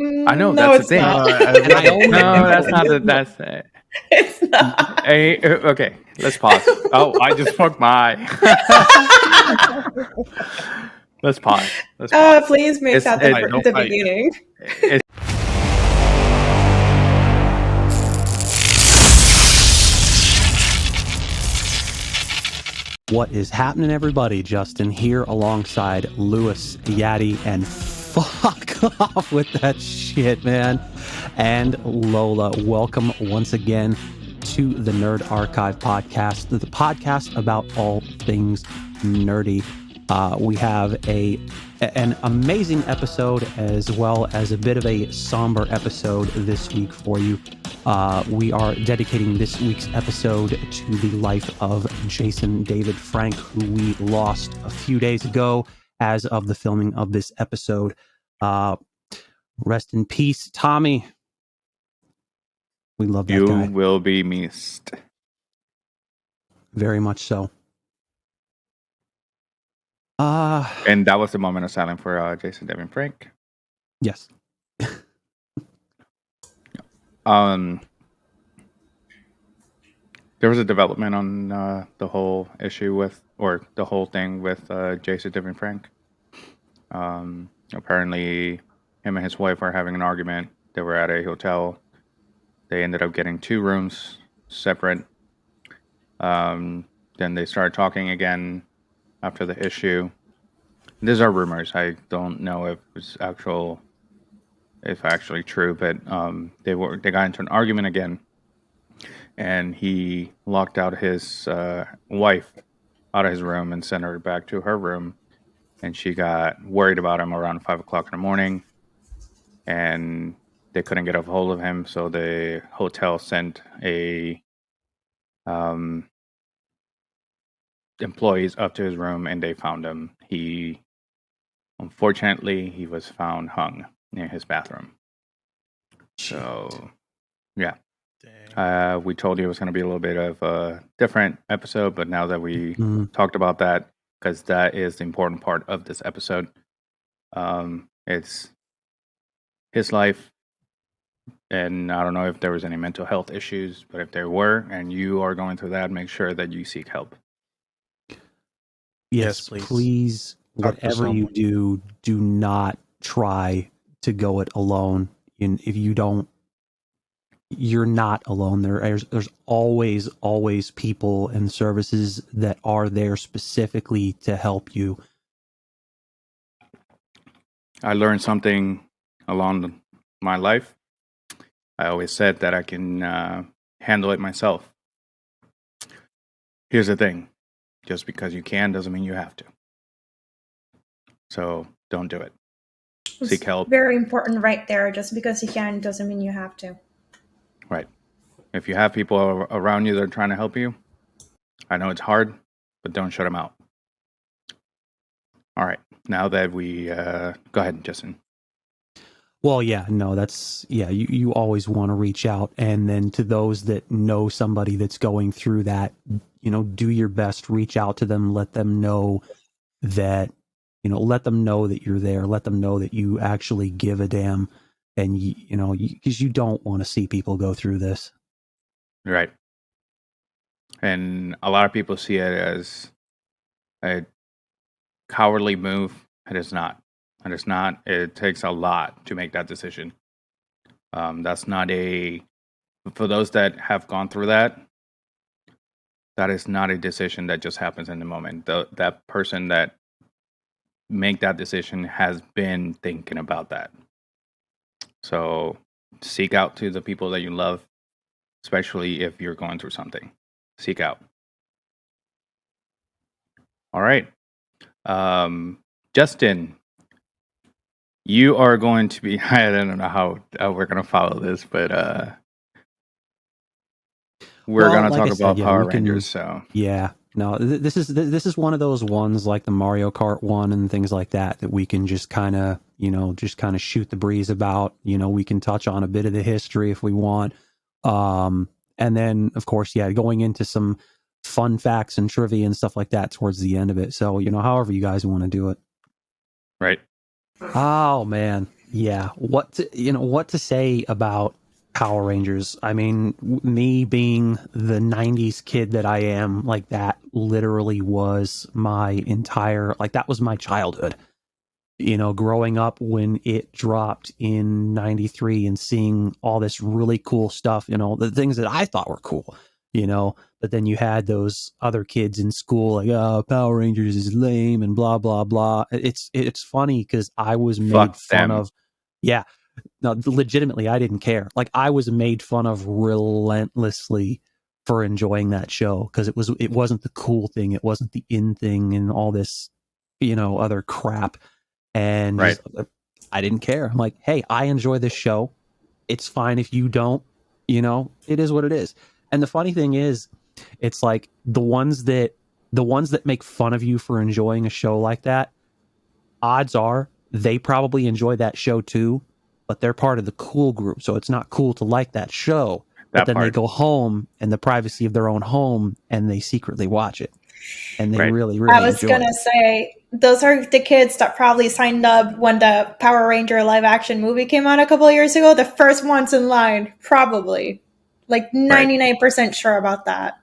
I know No, that's the it's thing. not. No, that's not the. That's it. It's not. Hey, okay, let's pause. Oh, I just fucked my. Let's pause. Let's pause. Please make that the fight. beginning. It's What is happening, everybody? Justin here alongside Lewis, Yaddy, and fuck off with that shit, man. And Lola, welcome once again to the Nerd Archive podcast, the podcast about all things nerdy. We have an amazing episode as well as a bit of a somber episode this week for you. We are dedicating this week's episode to the life of Jason David Frank, who we lost a few days ago as of the filming of this episode. Rest in peace, Tommy. We love that guy. You will be missed. Very much so. And that was the moment of silence for Jason David Frank. Yes. There was a development on the whole issue with, or the whole thing with Jason David Frank. Apparently, him and his wife were having an argument. They were at a hotel. They ended up getting 2 rooms separate. Then they started talking again after the issue. These are rumors. I don't know if it's actually true, but they got into an argument again, and he locked out his wife out of his room and sent her back to her room, and she got worried about him around 5 o'clock in the morning, and they couldn't get a hold of him, so the hotel sent employees up to his room, and they found him. Unfortunately, he was found hung in his bathroom. So, yeah. We told you it was going to be a little bit of a different episode, but now that we talked about that, because that is the important part of this episode, it's his life, and I don't know if there was any mental health issues, but if there were, and you are going through that, make sure that you seek help. Yes, please. Whatever you do not try to go it alone. And if you don't, you're not alone. There's always people and services that are there specifically to help you. I learned something along my life. I always said that I can handle it myself. Here's the thing. Just because you can doesn't mean you have to. So don't do it. Seek help. Very important right there. Just because you can doesn't mean you have to. Right. If you have people around you that are trying to help you, I know it's hard, but don't shut them out. All right. Now that we go ahead, Justin. Well, yeah, no, you always want to reach out, and then to those that know somebody that's going through that, do your best, reach out to them, let them know that you're there, let them know that you actually give a damn, and because you don't want to see people go through this. Right. And a lot of people see it as a cowardly move. It is not. And it's not. It takes a lot to make that decision. That's not for those that have gone through that, that is not a decision that just happens in the moment. That person that make that decision has been thinking about that. So seek out to the people that you love, especially if you're going through something. Seek out. All right. Justin, you are going to be, I don't know how we're going to follow this, but we're going to talk about Power Rangers. So yeah, no, this is one of those ones like the Mario Kart one and things like that we can just kind of shoot the breeze about. We can touch on a bit of the history if we want, and then of course, going into some fun facts and trivia and stuff like that towards the end of it. So however you guys want to do it. Right. Oh man, Yeah, what to say about Power Rangers? I mean, me being the '90s kid that I am, like that literally was my entire that was my childhood. Growing up when it dropped in '93 and seeing all this really cool stuff, the things that I thought were cool, but then you had those other kids in school like, oh, Power Rangers is lame and blah blah blah. It's funny because I was made Fuck fun them. of. Yeah, no, legitimately, I didn't care. Like I was made fun of relentlessly for enjoying that show because it wasn't the cool thing, it wasn't the in thing, and all this, other crap. And Right. just I didn't care. I'm like, hey, I enjoy this show. It's fine if you don't. It is what it is. And the funny thing is, it's like the ones that make fun of you for enjoying a show like that, odds are they probably enjoy that show too, but they're part of the cool group. So it's not cool to like that show. But That then they part. go home in the privacy of their own home and they secretly watch it. And they Right. really, I really was enjoy gonna it. say those are the kids that probably signed up when the Power Ranger live action movie came out a couple of years ago. The first ones in line, probably. Like Right. 99% sure about that.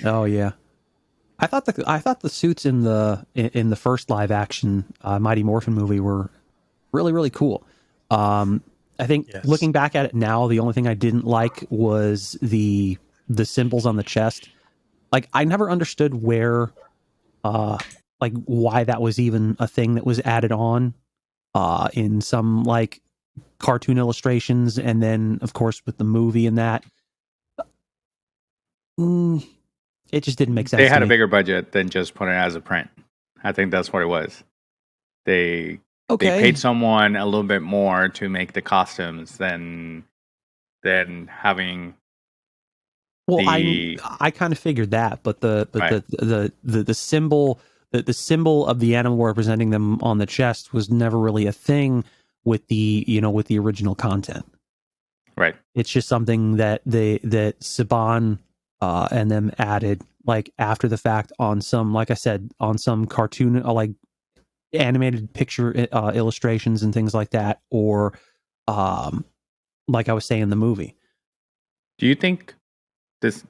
Oh yeah. I thought the suits in the first live action Mighty Morphin movie were really, really cool. I think Yes. looking back at it now, the only thing I didn't like was the symbols on the chest. Like I never understood where why that was even a thing that was added on in some cartoon illustrations, and then of course with the movie and that. Mm, it just didn't make They sense to had a me. bigger budget than just putting it as a print. I think that's what it was. They they Okay. paid someone a little bit more to make the costumes than having Well, I the I kind of figured that, but the but right. the symbol the symbol of the animal representing them on the chest was never really a thing with the original content. Right. It's just something that Saban and them added after the fact on some, like I said, on some cartoon animated picture illustrations and things like that, or um like I was saying, the movie. Do you think this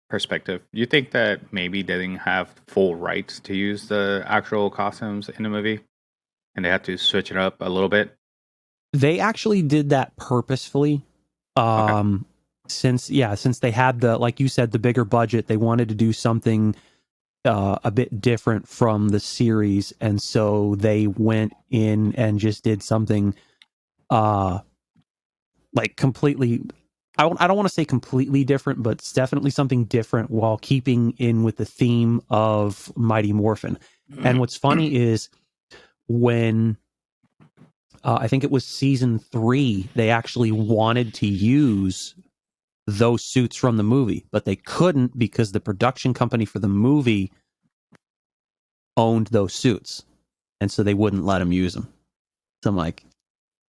perspective? Do you think that maybe they didn't have full rights to use the actual costumes in the movie, and they had to switch it up a little bit? They actually did that purposefully. Okay. Um, since they had like you said, the bigger budget, they wanted to do something a bit different from the series, and so they went in and just did something uh completely. I don't want to say completely different, but it's definitely something different while keeping in with the theme of Mighty Morphin. And what's funny is when I think it was season 3, they actually wanted to use those suits from the movie, but they couldn't because the production company for the movie owned those suits, and so they wouldn't let them use them. So I'm like,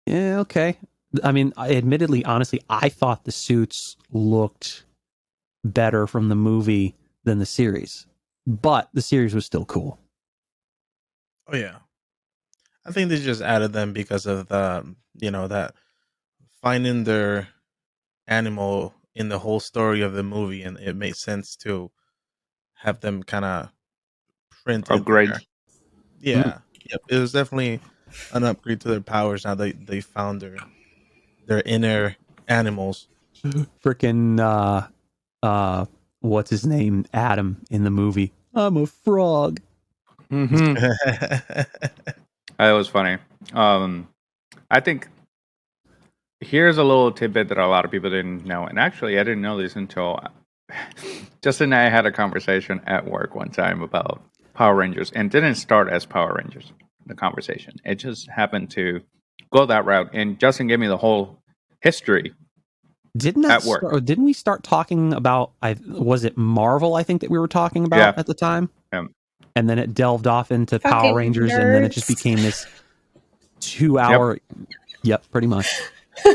yeah, okay. I mean, admittedly, honestly, I thought the suits looked better from the movie than the series, but the series was still cool. Oh yeah. I think they just added them because of that finding their animal in the whole story of the movie, and it made sense to have them kind of printed there. Upgrades. Mm. Yeah. Yep. It was definitely an upgrade to their powers now they found their inner animals. Freaking what's his name? Adam in the movie. I'm a frog. Mm-hmm. That was funny. Um, I think here's a little tidbit that a lot of people didn't know, and actually, I didn't know this until Justin and I had a conversation at work one time about Power Rangers, and it didn't start as Power Rangers. The conversation, it just happened to go that route, and Justin gave me the whole history at work. Didn't we start talking about? Was it Marvel? I think that we were talking about Yeah, at the time, um, and then it delved off into Power Fucking Rangers, and then it just nerds. became this yep. 2 hour. Yep, pretty much.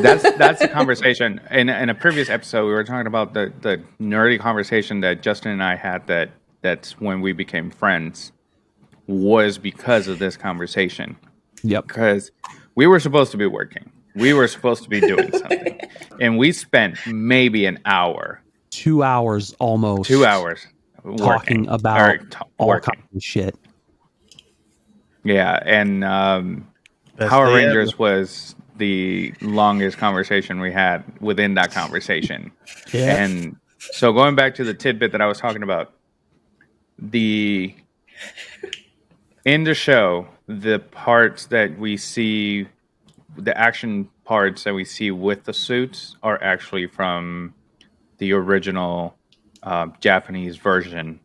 That's the conversation. In a previous episode, we were talking about the nerdy conversation that Justin and I had. That's when we became friends. Was because of this conversation. Yep. Because we were supposed to be working. We were supposed to be doing something. And we spent maybe an hour, 2 hours almost 2 hours talking working about all working. kinds of shit. Yeah, and Best Power day ever. Rangers was the longest conversation we had within that conversation. Yeah. And so going back to the tidbit that I was talking about, in the show, the parts that we see, the action parts that we see with the suits are actually from the original Japanese version.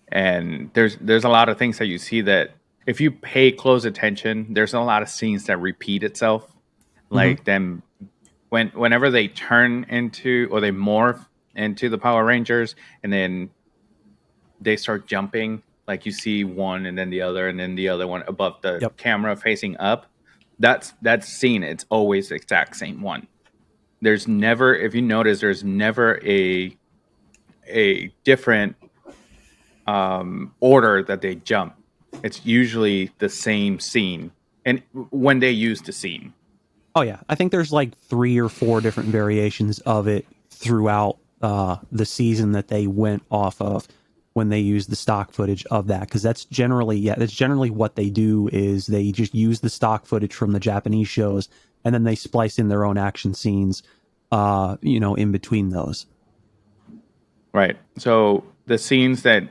And there's a lot of things that you see that if you pay close attention, there's a lot of scenes that repeat itself, like them whenever they turn into or they morph into the Power Rangers, and then they start jumping. Like you see one and then the other and then the other one above the Yep. camera facing up. That's scene. It's always the exact same one. There's never, if you notice, there's never a different order that they jump. It's usually the same scene, and when they use the scene. Oh yeah, I think there's like 3 or 4 different variations of it throughout the season that they went off of when they use the stock footage of that, because that's generally what they do is they just use the stock footage from the Japanese shows and then they splice in their own action scenes, in between those. Right. So the scenes that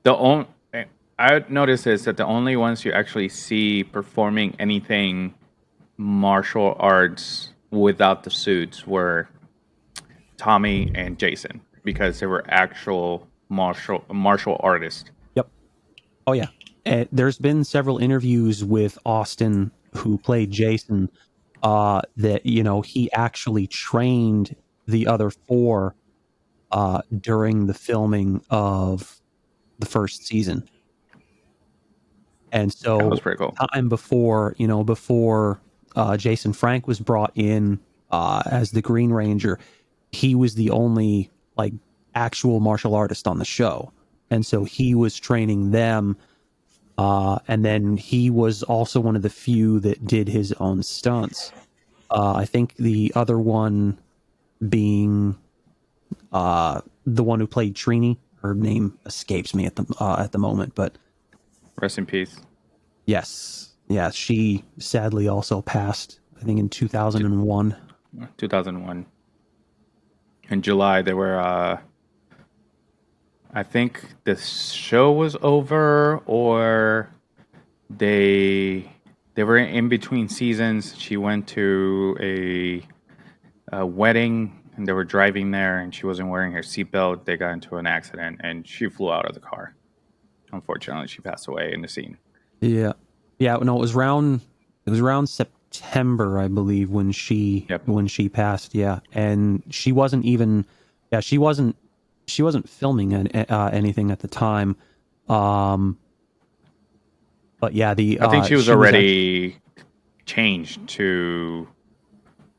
the only I noticed is that the only ones you actually see performing anything martial arts without the suits were Tommy and Jason, because they were actual martial artists. Yep. Oh yeah. There's been several interviews with Austin, who played Jason, that he actually trained the other 4 during the filming of the first season. And That was so pretty cool. time before Jason Frank was brought in as the Green Ranger, he was the only like actual martial artist on the show. And so he was training them. And then he was also one of the few that did his own stunts. I think the other one being the one who played Trini. Her name escapes me at the moment, but Rest in peace. yes, she sadly also passed, I think, in 2001. 2001. In July, they were. I think the show was over, or they were in between seasons. She went to a wedding, and they were driving there, and she wasn't wearing her seatbelt. They got into an accident, and she flew out of the car. Unfortunately, she passed away in the scene. Yeah. No, it was around September, I believe, when she passed. Yeah, and she wasn't even. Yeah, she wasn't filming anything at the time. But yeah, I think she was already changed to.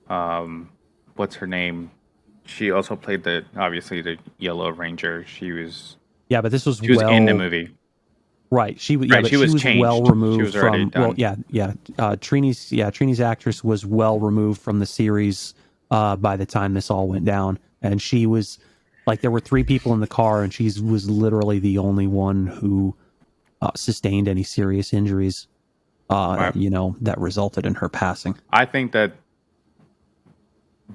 What's her name? She also played obviously the Yellow Ranger. She was. Yeah, but this was She was in the movie. Right. She was. Right, Yeah, but she was changed. well She removed was already from. done. Well, yeah. Trini's actress was well removed from the series by the time this all went down, and she was like, there were 3 people in the car, and she was literally the only one who sustained any serious injuries. Right. That resulted in her passing. I think that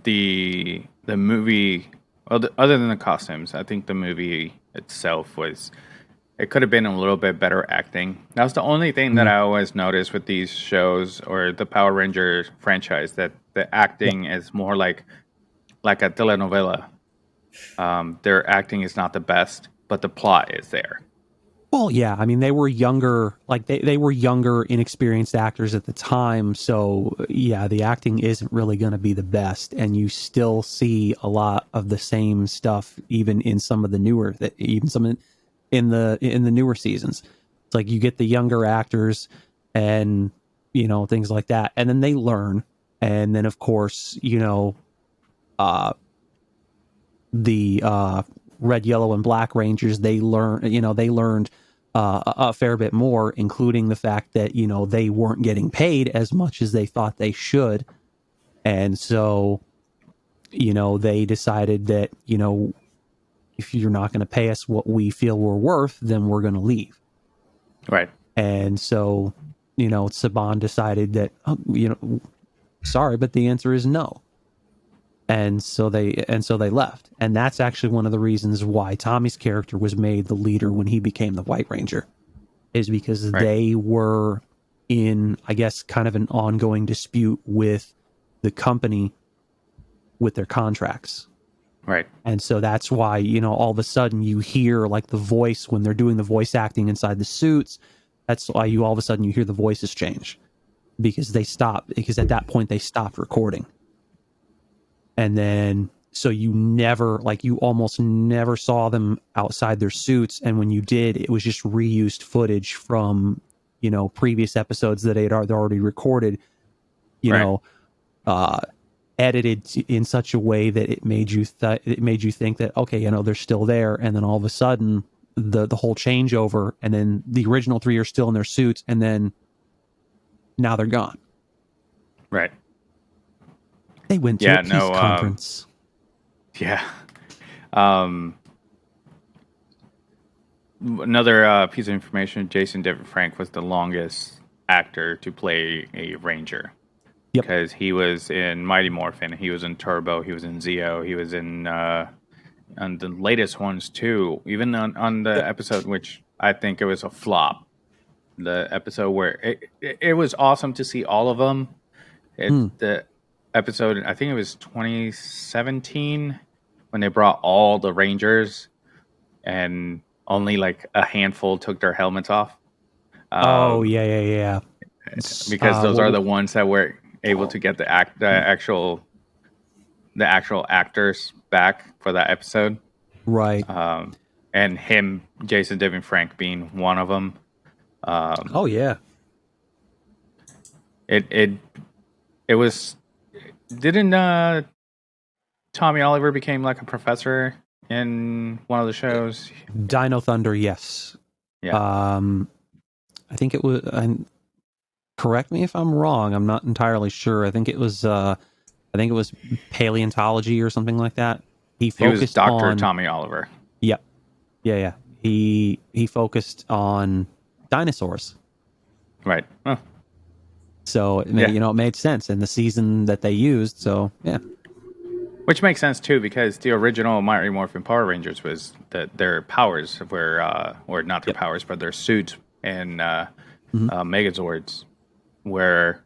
the movie, other than the costumes, I think the movie itself was. It could have been a little bit better acting. That was the only thing that I always noticed with these shows or the Power Ranger franchise, that the acting is more like a telenovela. Their acting is not the best, but the plot is there. Well, yeah, I mean, they were younger, like they were younger, inexperienced actors at the time. So yeah, the acting isn't really going to be the best, and you still see a lot of the same stuff, even in some of the newer, in the newer seasons. It's like you get the younger actors and things like that, and then they learn, and then of course the red, yellow, and black Rangers, they learned a fair bit more, including the fact that, you know, they weren't getting paid as much as they thought they should. And so, you know, they decided that, you know, if you're not going to pay us what we feel we're worth, then we're going to leave. Right. And so, you know, Saban decided that, oh, you know, sorry, but the answer is no. And so they left. And that's actually one of the reasons why Tommy's character was made the leader when he became the White Ranger, is because Right. they were in, I guess, kind of an ongoing dispute with the company with their contracts. Right. And so that's why, you know, all of a sudden you hear like the voice when they're doing the voice acting inside the suits. That's why you all of a sudden you hear the voices change, because at that point they stopped recording. And then, so you almost never saw them outside their suits. And when you did, it was just reused footage from, you know, previous episodes that they'd already recorded, you Right. know, edited in such a way that it made you think that, okay, you know, they're still there. And then all of a sudden the whole changeover, and then the original three are still in their suits, and then now they're gone. Right. They went to a peace conference. Yeah. Another piece of information: Jason David Frank was the longest actor to play a Ranger. Yep. Because he was in Mighty Morphin, he was in Turbo, he was in Zeo, he was in on the latest ones too. Even on the episode, which I think it was a flop, the episode where it was awesome to see all of them. The episode, I think it was 2017, when they brought all the Rangers and only like a handful took their helmets off. Yeah. Because those are the ones that were able to get the actual actors back for that episode. Right. And him, Jason David Frank, being one of them. Oh yeah. It was. Didn't Tommy Oliver became like a professor in one of the shows? Dino Thunder, yes. Yeah. I think it was. Correct me if I'm wrong. I'm not entirely sure. I think it was paleontology or something like that. He focused was Dr. on Tommy Oliver. Yep. Yeah. He focused on dinosaurs. Right. Huh. So it made sense in the season that they used. So yeah. Which makes sense too, because the original Mighty Morphin Power Rangers was that their powers were, or not their powers, but their suits and Megazords were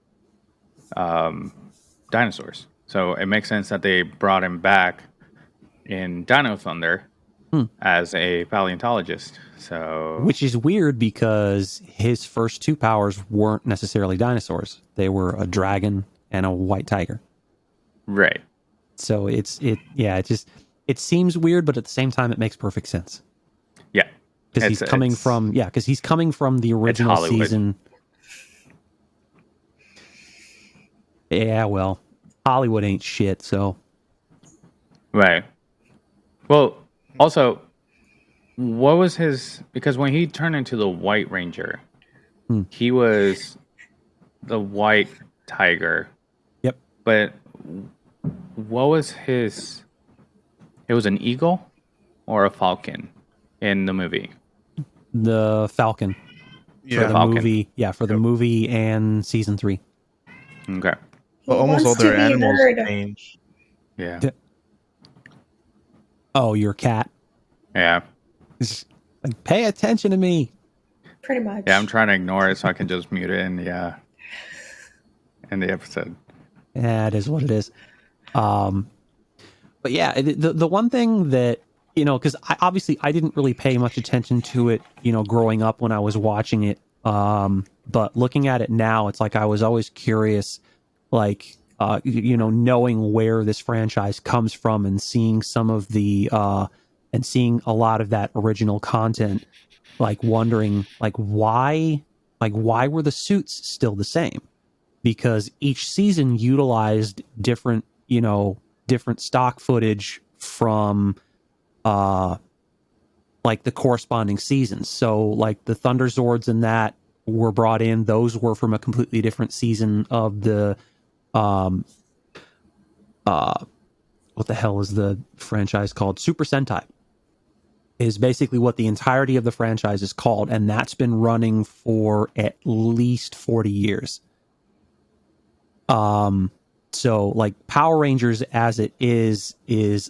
dinosaurs. So it makes sense that they brought him back in Dino Thunder as a paleontologist. So, which is weird because his first two powers weren't necessarily dinosaurs; they were a dragon and a white tiger. Right. So it seems weird, but at the same time, it makes perfect sense. Yeah, because he's coming from the original season. Yeah, well, Hollywood ain't shit, so. Right. Well, also, what was his... Because when he turned into the White Ranger, he was the White Tiger. Yep. But what was his... It was an eagle or a falcon in the movie? The falcon. Yeah. For the falcon. movie. Yeah, for the movie and season 3. Okay. Well, almost all their animals change. Yeah. Oh, your cat? Yeah. Like, pay attention to me. Pretty much. Yeah, I'm trying to ignore it so I can just mute it in the episode. Yeah, it is what it is. But yeah, the one thing that, because I didn't really pay much attention to it, growing up when I was watching it. But looking at it now, it's like I was always curious, like, knowing where this franchise comes from and seeing some of the, and seeing a lot of that original content, like wondering, why were the suits still the same? Because each season utilized different stock footage from like the corresponding seasons. So like the Thunder Zords and that were brought in. Those were from a completely different season of the what the hell is the franchise called? Super Sentai is basically what the entirety of the franchise is called, and that's been running for at least 40 years. So like Power Rangers as it is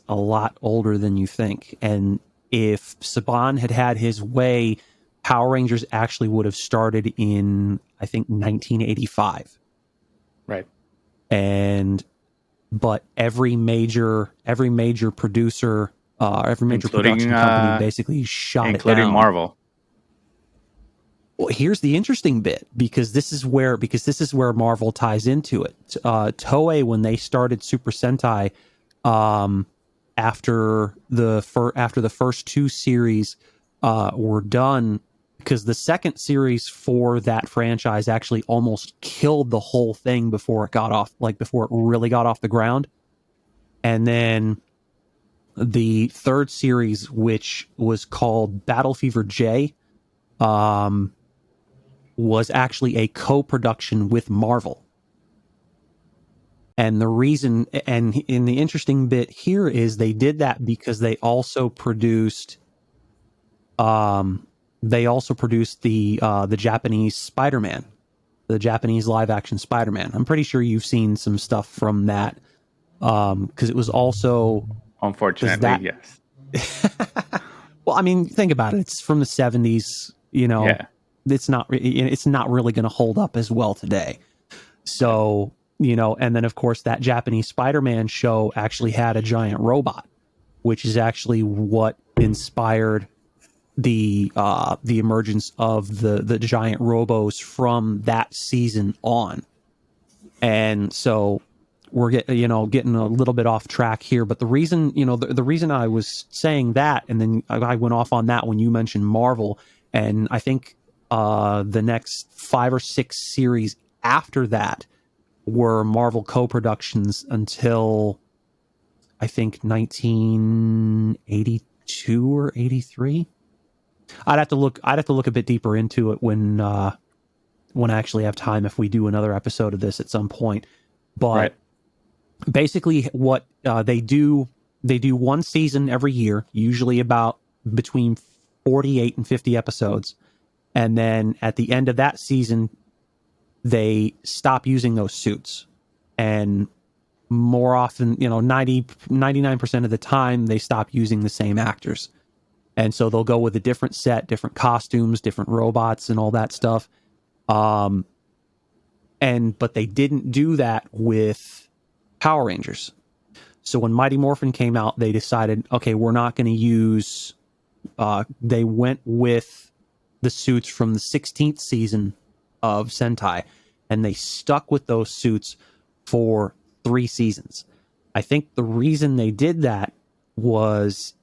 a lot older than you think. And if Saban had had his way, Power Rangers actually would have started in, I think, 1985. Right. But every major producer, every major Including, production company basically shot it including down. Marvel. Well, here's the interesting bit, because this is where Marvel ties into it. Toei, when they started Super Sentai, after the first two series were done, because the second series for that franchise actually almost killed the whole thing before it really got off the ground. And then the third series, which was called Battle Fever J, was actually a co-production with Marvel. And the reason, and in the interesting bit here, is they did that because they also produced the Japanese Spider-Man, the Japanese live action Spider-Man. I'm pretty sure you've seen some stuff from that, because it was also, Unfortunately, yes. well, I mean, think about it. It's from the 70s, Yeah. it's not really going to hold up as well today. So, and then of course that Japanese Spider-Man show actually had a giant robot, which is actually what inspired the emergence of the giant robos from that season on. And so we're getting a little bit off track here, but the reason, the reason I was saying that, and then I went off on that when you mentioned Marvel, and I think the next 5 or 6 series after that were Marvel co-productions until I think 1982 or 83. I'd have to look a bit deeper into it when I actually have time, if we do another episode of this at some point. But basically what they do one season every year, usually about between 48 and 50 episodes. And then at the end of that season, they stop using those suits. And more often, 99% of the time, they stop using the same actors. And so they'll go with a different set, different costumes, different robots, and all that stuff. But they didn't do that with Power Rangers. So when Mighty Morphin came out, they decided, okay, we're not going to use... they went with the suits from the 16th season of Sentai, and they stuck with those suits for 3 seasons. I think the reason they did that was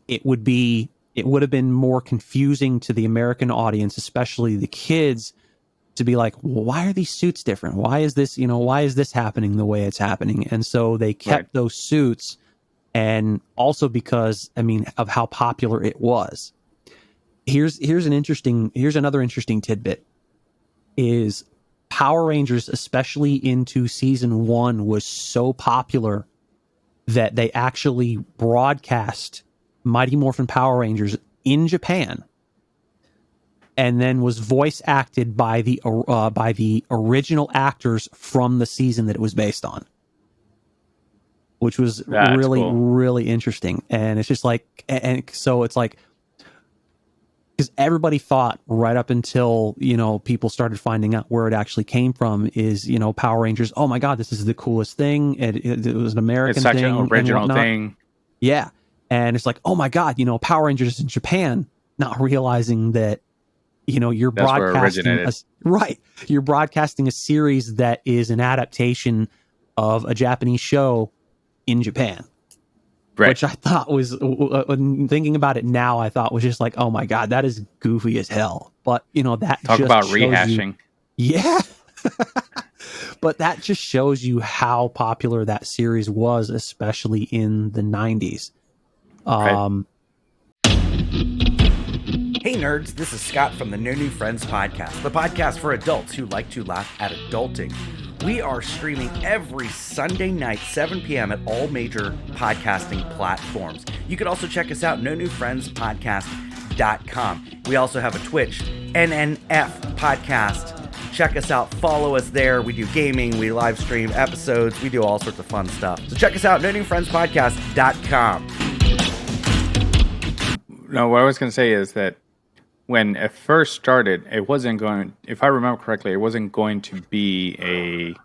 it would have been more confusing to the American audience, especially the kids, to be like, well, why are these suits different? Why is this happening the way it's happening? And so they kept those suits, and also because, of how popular it was. Here's another interesting tidbit, is Power Rangers, especially into season 1, was so popular that they actually broadcast Mighty Morphin Power Rangers in Japan, and then was voice acted by the original actors from the season that it was based on, which was really cool. Really interesting. And it's just like, and so it's like, because everybody thought right up until, people started finding out where it actually came from is, Power Rangers, oh my God, this is the coolest thing. It was an American thing. It's such an original thing. Yeah. And it's like, oh my God, Power Rangers in Japan, not realizing that, you're broadcasting you're broadcasting a series that is an adaptation of a Japanese show in Japan. Right. Which I thought was, thinking about it now, I thought was just like, oh my God, that is goofy as hell. But, that talk about rehashing. Yeah. But that just shows you how popular that series was, especially in the 90s. Hey nerds, this is Scott from the No New Friends podcast, the podcast for adults who like to laugh at adulting. We are streaming every Sunday night, 7 p.m. at all major podcasting platforms. You can also check us out, nonewfriendspodcast.com. We also have a Twitch, NNF podcast. Check us out, follow us there. We do gaming, we live stream episodes, we do all sorts of fun stuff. So check us out, nonewfriendspodcast.com. No, what I was going to say is that when it first started, it wasn't going, if I remember correctly, it wasn't going to be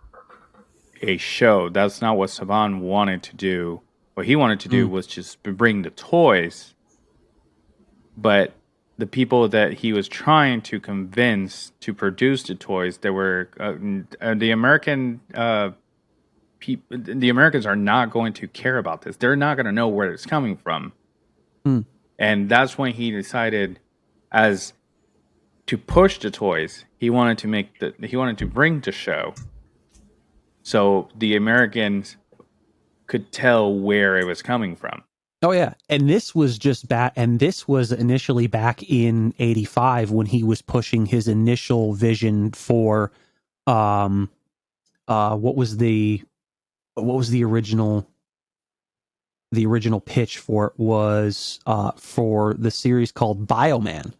a show. That's not what Saban wanted to do. What he wanted to do was just bring the toys, but the people that he was trying to convince to produce the toys, they were the American people. The Americans are not going to care about this. They're not going to know where it's coming from, and that's when he decided, as to push the toys, he wanted to bring the show, so the Americans could tell where it was coming from. Oh yeah, and this was just back, and this was initially back in '85 when he was pushing his initial vision for, what was the original pitch for it was for the series called Bioman,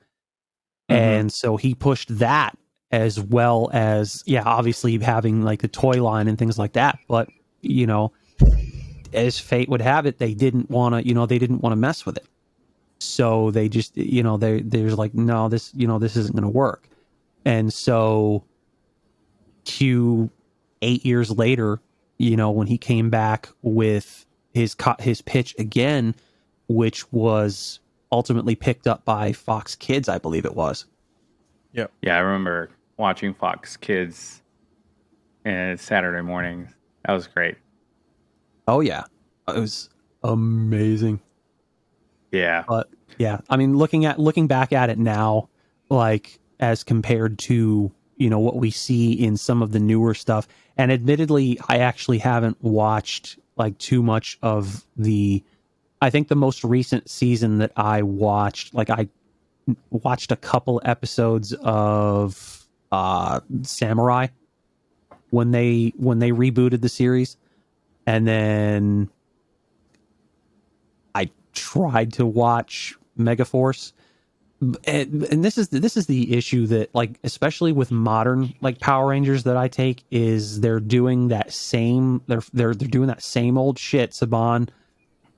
and so he pushed that as well as obviously having like the toy line and things like that, but as fate would have it, they didn't want to mess with it. So they just, they're like, no, this isn't going to work. And so Q 8 years later, when he came back with his pitch again, which was ultimately picked up by Fox Kids, I believe it was. Yep. Yeah, I remember watching Fox Kids Saturday mornings. That was great. Oh yeah, it was amazing. Yeah, but yeah, I mean, looking back at it now, like as compared to what we see in some of the newer stuff, and admittedly, I actually haven't watched like too much of I think the most recent season that I watched, like I watched a couple episodes of Samurai when they rebooted the series. And then I tried to watch Megaforce, and this is the issue that, like, especially with modern like Power Rangers that I take, is they're doing that same they're doing that same old shit. Saban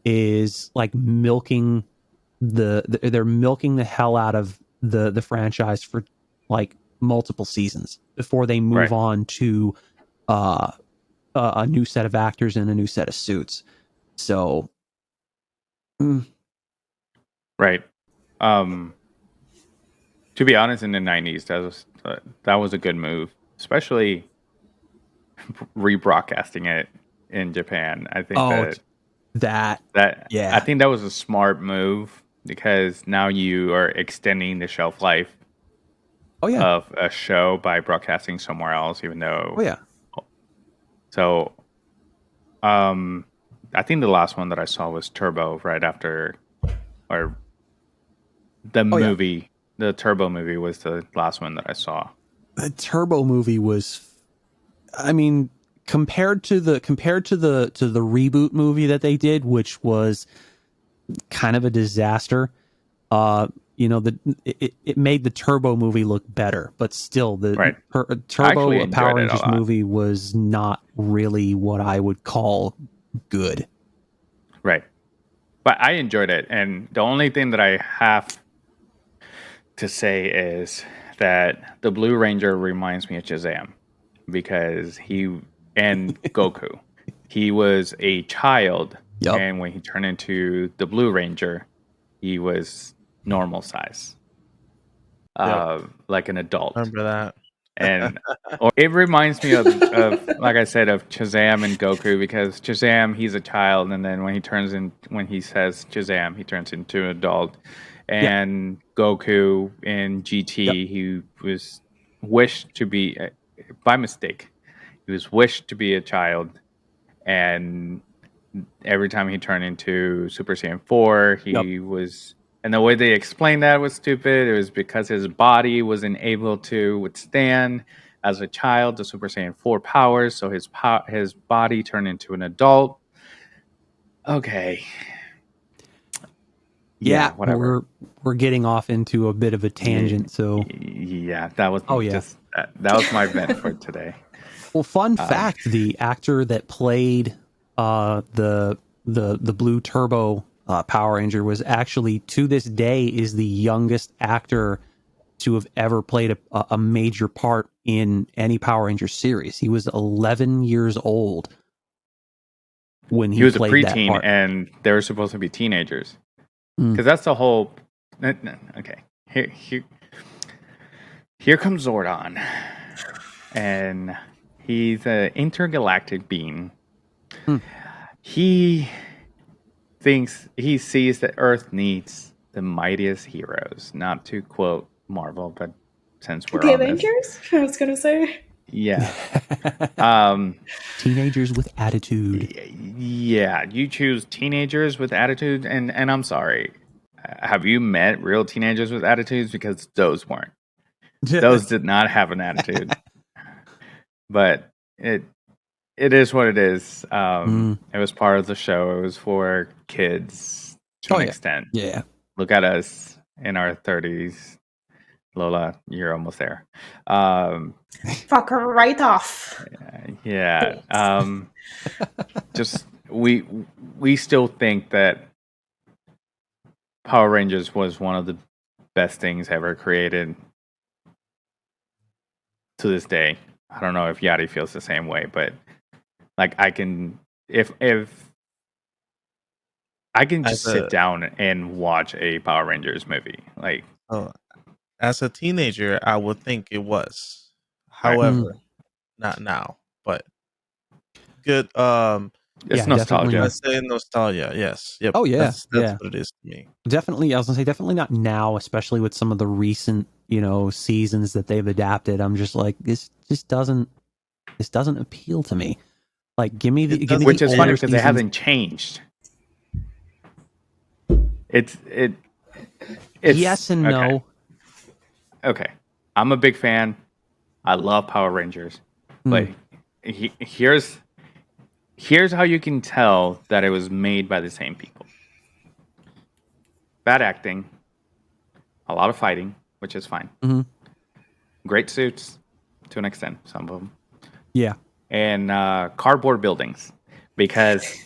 is like milking they're milking the hell out of the franchise for like multiple seasons before they move on to a new set of actors and a new set of suits. So, right. To be honest, in the '90s, that was a good move, especially rebroadcasting it in Japan. I think I think that was a smart move, because now you are extending the shelf life of a show by broadcasting somewhere else, even though. So, I think the last one that I saw was Turbo right after, or the movie. The Turbo movie was the last one that I saw. The Turbo movie was, I mean, compared to the reboot movie that they did, which was kind of a disaster. It made the Turbo movie look better, but still the Turbo Power Rangers movie was not really what I would call good. Right. But I enjoyed it, and the only thing that I have to say is that the Blue Ranger reminds me of Shazam, because and Goku. He was a child, and when he turned into the Blue Ranger, he was normal size, like an adult. Remember that? And it reminds me of like I said, of Shazam and Goku, because Shazam, he's a child, and then when he says Shazam, he turns into an adult. And Goku in GT, he was wished to be, by mistake, he was wished to be a child, and every time he turned into Super Saiyan 4, he was And the way they explained that was stupid. It was because his body wasn't able to withstand, as a child, the Super Saiyan 4 powers, so his body turned into an adult. Okay. Yeah, whatever. We're getting off into a bit of a tangent. So yeah, that was yeah. that was my vent for today. Well, fun fact: the actor that played the Blue Turbo Power Ranger was actually, to this day, is the youngest actor to have ever played a major part in any Power Ranger series. He was 11 years old when he was a played that preteen, part. and they were supposed to be teenagers. Because that's the whole. Okay, here comes Zordon, and he's an intergalactic being. He sees that Earth needs the mightiest heroes. Not to quote Marvel, but since we're The on this, Avengers? I was gonna say. yeah. Teenagers with attitude. Yeah, you choose teenagers with attitude, and I'm sorry. Have you met real teenagers with attitudes? Because those weren't. Those did not have an attitude. But it is what it is. It was part of the show. It was for kids to an extent. Yeah. Look at us in our 30s. Lola, you're almost there. Fuck her right off. Yeah. Just we still think that Power Rangers was one of the best things ever created to this day. I don't know if Yadi feels the same way, but like I can if I can just sit down and watch a Power Rangers movie. Like as a teenager, I would think it was. However, not now. But good. It's nostalgia. I say nostalgia. Yes. Yep. Oh yeah. That's what it is to me. Definitely. I was gonna say definitely not now, especially with some of the recent seasons that they've adapted. I'm just like, this doesn't appeal to me. Like, give me which is funny because it it hasn't changed. It's yes and no. Okay, I'm a big fan. I love Power Rangers, but here's how you can tell that it was made by the same people. Bad acting, a lot of fighting, which is fine. Great suits to an extent, some of them. Yeah, and cardboard buildings, because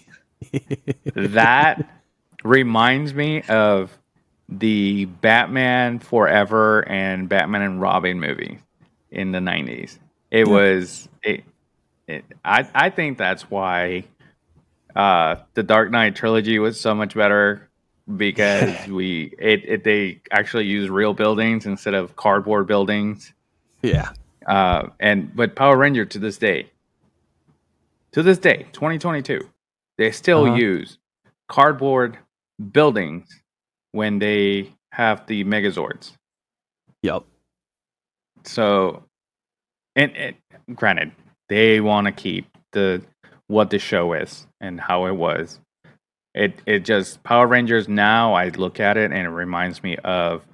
that reminds me of the Batman Forever and Batman and Robin movie in the 90s. It was I think that's why the Dark Knight trilogy was so much better, because they actually use real buildings instead of cardboard buildings. Yeah. But Power Ranger to this day, 2022, they still use cardboard buildings when they have the Megazords. Yep. So, and granted, they want to keep what the show is and how it was. It just Power Rangers now, I look at it and it reminds me of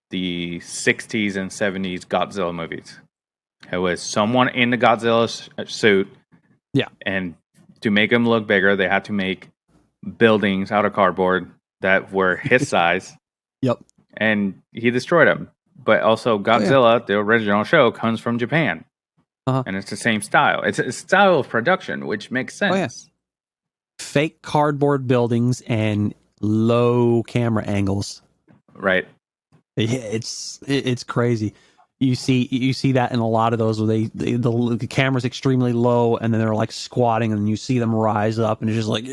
the 60s and 70s Godzilla movies. It was someone in the Godzilla suit. Yeah. And to make him look bigger, they had to make buildings out of cardboard that were his size. Yep. And he destroyed them. But also Godzilla, the original show, comes from Japan. And it's the same style. It's a style of production, which makes sense. Oh, yeah. Fake cardboard buildings and low camera angles. Right. Yeah, it's crazy. You see that in a lot of those where the camera's extremely low and then they're like squatting and you see them rise up and it's just like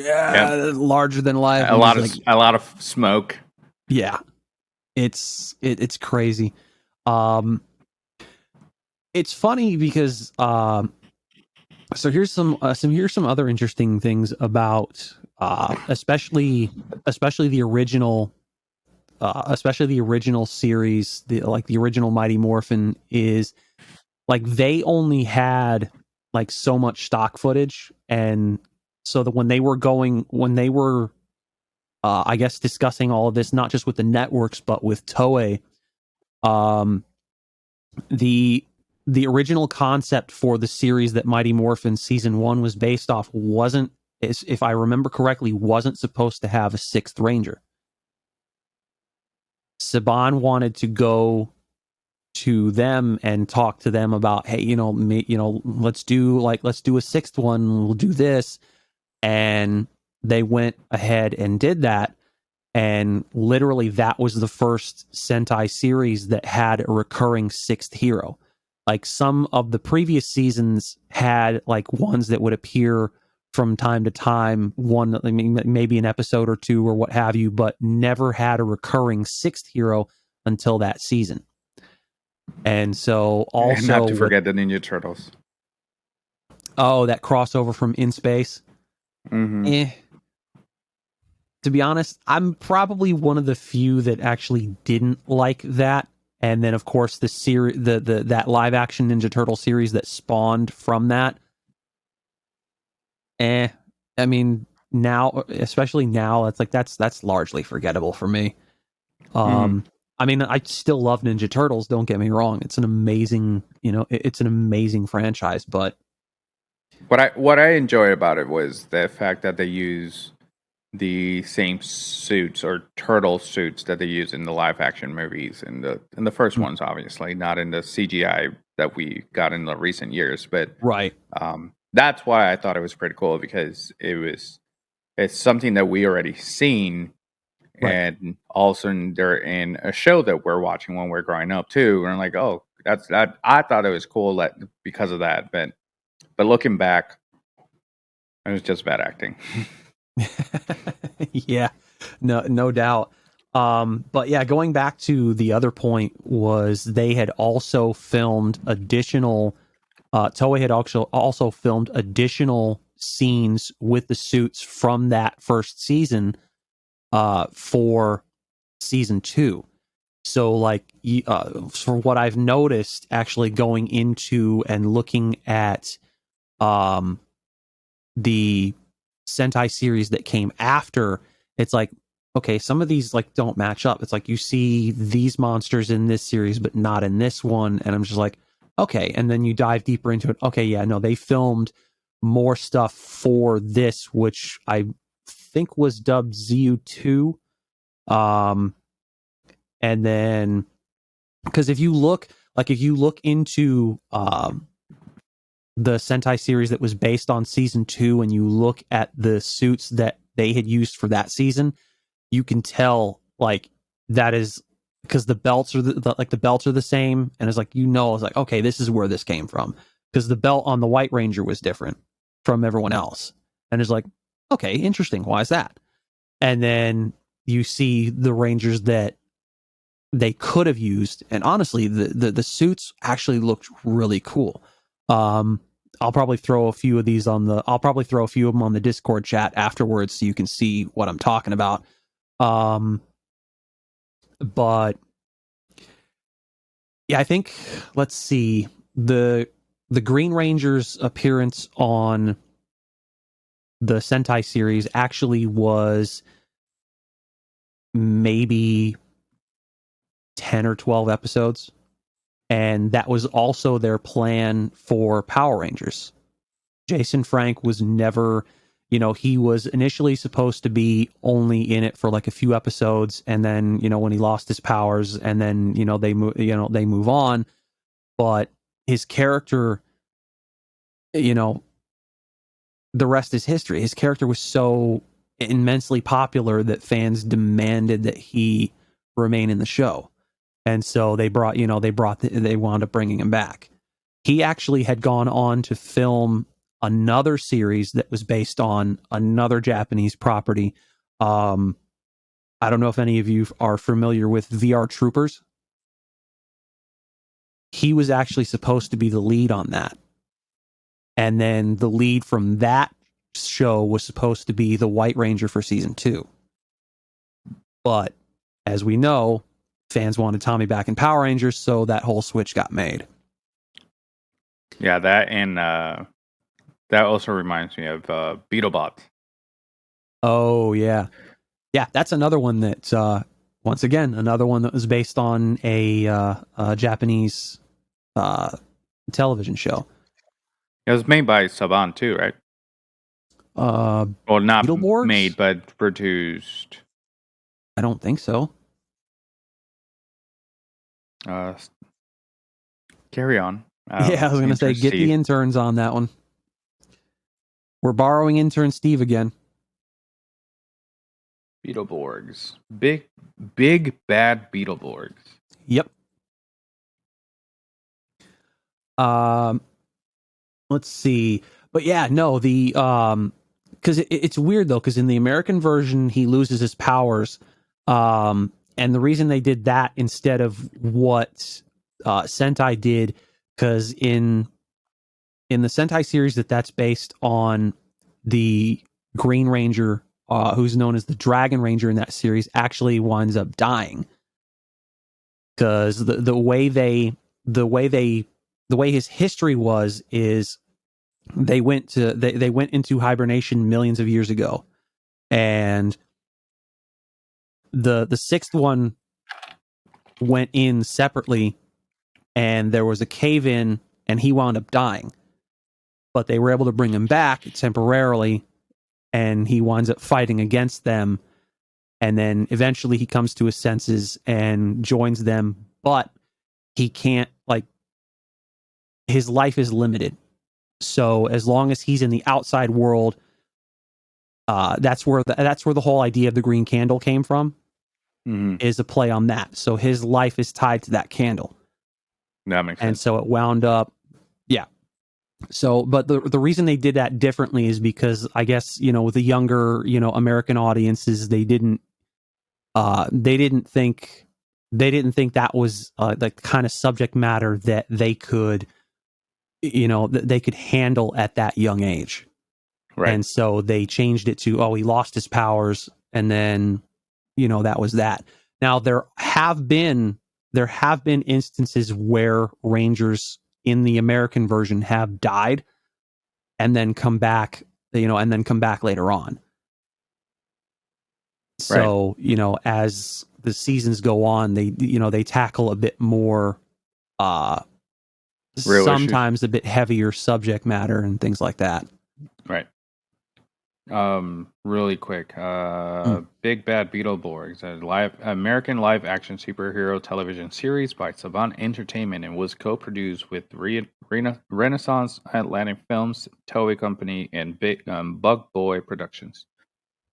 larger than life. A lot of smoke. Yeah, it's crazy. It's funny because so here's some other interesting things about especially the original. Especially the original series, the original Mighty Morphin, is like they only had like so much stock footage, and so that when they were I guess discussing all of this, not just with the networks, but with Toei. The original concept for the series that Mighty Morphin season 1 was based off wasn't, if I remember correctly, wasn't supposed to have a sixth ranger. Saban wanted to go to them and talk to them about, hey, let's do a sixth one. We'll do this. And they went ahead and did that. And literally that was the first Sentai series that had a recurring sixth hero. Like some of the previous seasons had like ones that would appear from time to time, maybe an episode or two or what have you, but never had a recurring sixth hero until that season. And so also, and not to forget the Ninja Turtles. Oh, that crossover from In Space. Mm-hmm. To be honest, I'm probably one of the few that actually didn't like that. And then, of course, the series, that live action Ninja Turtle series that spawned from that. I mean, now, especially now, that's largely forgettable for me. I mean, I still love Ninja Turtles. Don't get me wrong; it's an amazing, it's an amazing franchise. But what I enjoyed about it was the fact that they use the same suits or turtle suits that they use in the live action movies in the first ones, obviously not in the CGI that we got in the recent years, but right. That's why I thought it was pretty cool, because it's something that we already seen, Right. and all of a sudden they're in a show that we're watching when we're growing up too, and I'm like, oh, that's that. I thought it was cool that because of that, but looking back, it was just bad acting. Yeah, no doubt. But yeah, going back to the other point was they had also filmed additional. Toei had also filmed additional scenes with the suits from that first season for season 2. So, like, for what I've noticed, actually going into and looking at the Sentai series that came after, it's like, okay, some of these like don't match up. It's like you see these monsters in this series, but not in this one. And I'm just like, okay. And then you dive deeper into it. Okay, yeah, no, they filmed more stuff for this, which I think was dubbed ZU2. And then, because if you look into the Sentai series that was based on season 2, and you look at the suits that they had used for that season, you can tell like that is because the belts are the belts are the same, and it's like, it's like, okay, this is where this came from, because the belt on the White Ranger was different from everyone else, and it's like, okay, interesting, why is that? And then you see the Rangers that they could have used, and honestly, the suits actually looked really cool. I'll probably throw a few of them on the Discord chat afterwards, so you can see what I'm talking about. But yeah, I think, let's see, the Green Ranger's appearance on the Sentai series actually was maybe 10 or 12 episodes. And that was also their plan for Power Rangers. Jason Frank was never, he was initially supposed to be only in it for like a few episodes, and then, when he lost his powers, and then, they move on. But his character, the rest is history. His character was so immensely popular that fans demanded that he remain in the show. And so they wound up bringing him back. He actually had gone on to film another series that was based on another Japanese property. I don't know if any of you are familiar with VR Troopers. He was actually supposed to be the lead on that. And then the lead from that show was supposed to be the White Ranger for season 2. But as we know, fans wanted Tommy back in Power Rangers, so that whole switch got made. Yeah, that, and that also reminds me of BeetleBot. Oh, yeah. Yeah, that's another one that, once again, another one that was based on a Japanese television show. It was made by Saban too, right? Well, not Beetleborgs? made, but produced. I don't think so. Carry on. Yeah, I was going to say, get the interns on that one. We're borrowing intern Steve again. Beetleborgs. Big bad Beetleborgs. Yep. Let's see. But yeah, no, because it's weird though, because in the American version he loses his powers, and the reason they did that instead of what Sentai did, because in the Sentai series that's based on, the Green Ranger, who's known as the Dragon Ranger in that series, actually winds up dying, because the way his history was is they went into hibernation millions of years ago, and the sixth one went in separately, and there was a cave in, and he wound up dying, but they were able to bring him back temporarily, and he winds up fighting against them, and then eventually he comes to his senses and joins them, but he can't, like, his life is limited. So as long as he's in the outside world, that's where the whole idea of the green candle came from, is a play on that. So his life is tied to that candle. That makes sense. And so it wound up, yeah. So, but the reason they did that differently is because, I guess, with the younger, American audiences, they didn't think that was the kind of subject matter that they could, that they could handle at that young age. Right. And so they changed it to, he lost his powers, and then, that was that. Now there have been instances where Rangers in the American version have died and then come back, later on. So, as the seasons go on, they tackle a bit more, sometimes issues, a bit heavier subject matter and things like that. Right. Really quick. Big Bad Beetleborgs, a American live action superhero television series by Saban Entertainment, and was co-produced with Renaissance Atlantic Films, Toei Company, and Bug Boy Productions.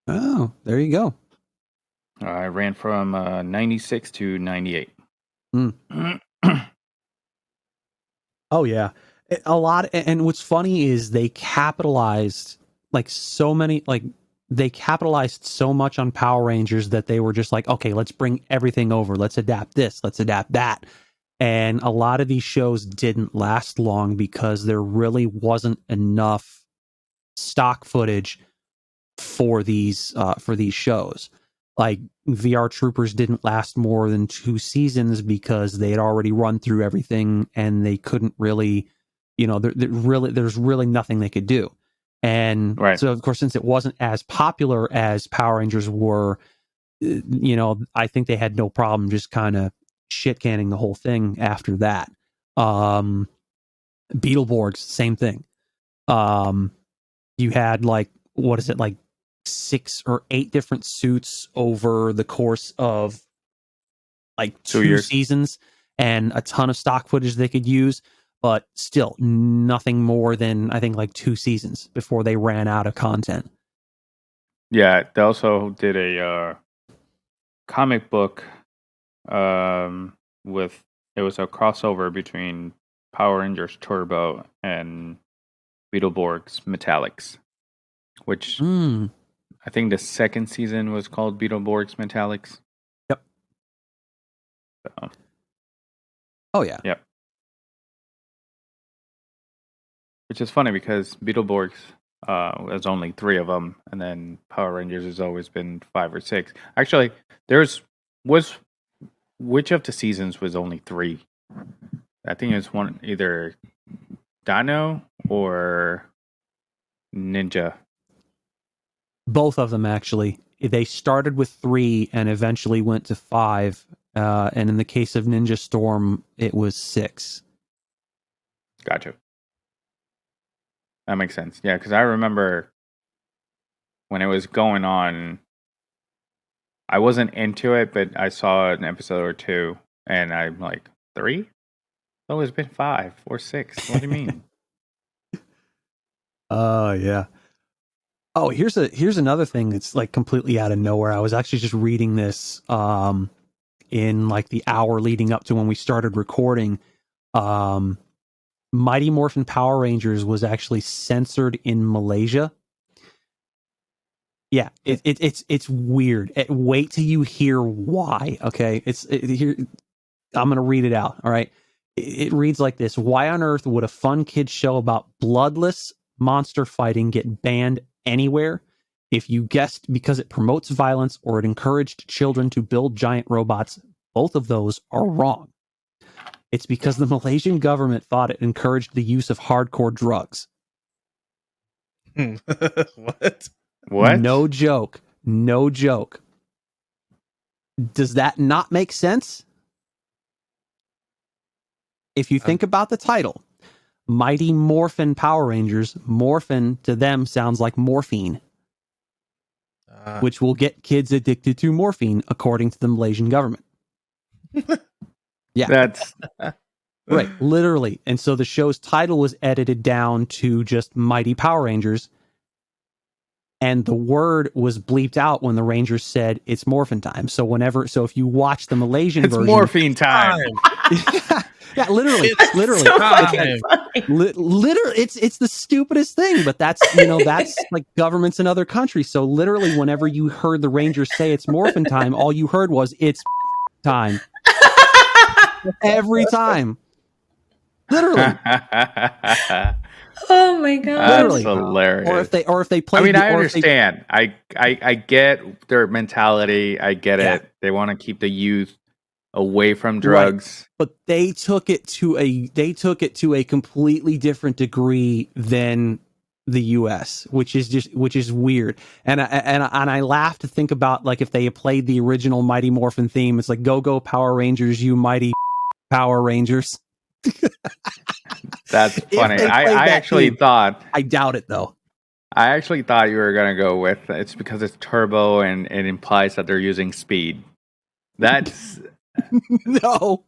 Oh, there you go. I ran from 96 to 98. Oh yeah, a lot. And what's funny is they capitalized so much on Power Rangers that they were just like, okay, let's bring everything over. Let's adapt this. Let's adapt that. And a lot of these shows didn't last long because there really wasn't enough stock footage for these shows. Like VR Troopers didn't last more than 2 seasons because they had already run through everything, and they couldn't really, there's really nothing they could do. And so, of course, since it wasn't as popular as Power Rangers were, I think they had no problem just kind of shit canning the whole thing after that. Beetleborgs, same thing. You had 6 or 8 different suits over the course of 2 seasons, and a ton of stock footage they could use, but still nothing more than, I think, 2 seasons before they ran out of content. Yeah, they also did a comic book with, it was a crossover between Power Rangers Turbo and Beetleborgs Metallics, which I think the second season was called Beetleborgs Metallics. Yep. So. Oh yeah. Yep. Which is funny because Beetleborgs, there's only 3 of them, and then Power Rangers has always been 5 or 6. Actually, which of the seasons was only 3? I think it was one, either Dino or Ninja. Both of them, actually. they started with 3 and eventually went to 5. And in the case of Ninja Storm, it was 6. Gotcha. That makes sense. Yeah, because I remember when it was going on, I wasn't into it, but I saw an episode or 2, and I'm like, 3? Oh, it's been 5 or 6. What do you mean? Oh yeah. Oh, here's another thing that's like completely out of nowhere. I was actually just reading this in like the hour leading up to when we started recording. Mighty Morphin Power Rangers was actually censored in Malaysia. Yeah, it's weird. Wait till you hear why. Okay, here. I'm gonna read it out. All right, it reads like this: Why on earth would a fun kids show about bloodless monster fighting get banned anywhere? If you guessed because it promotes violence or it encouraged children to build giant robots, both of those are wrong. It's because the Malaysian government thought it encouraged the use of hardcore drugs. What? What? No joke. No joke. Does that not make sense? If you think about the title, Mighty Morphin Power Rangers, morphin to them sounds like morphine, which will get kids addicted to morphine, according to the Malaysian government. Yeah. That's Right, literally. And so the show's title was edited down to just Mighty Power Rangers. And the word was bleeped out when the Rangers said it's morphin time. So if you watch the Malaysian it's version, morphine time. yeah, literally, It's literally, so fucking funny. literally, it's the stupidest thing. But that's like governments in other countries. So literally, whenever you heard the Rangers say it's morphin time, all you heard was it's time every time. Literally. Oh my god. That's Literally. hilarious. Or if they play. I mean, I understand. I get their mentality. I get it. They want to keep the youth away from drugs. Right. But they took it to a completely different degree than the US, which is weird. And I laugh to think about like if they had played the original Mighty Morphin theme, it's like go Power Rangers, you mighty Power Rangers. That's funny. I actually thought. I doubt it though. I actually thought you were gonna go with it's because it's turbo and it implies that they're using speed. That's no.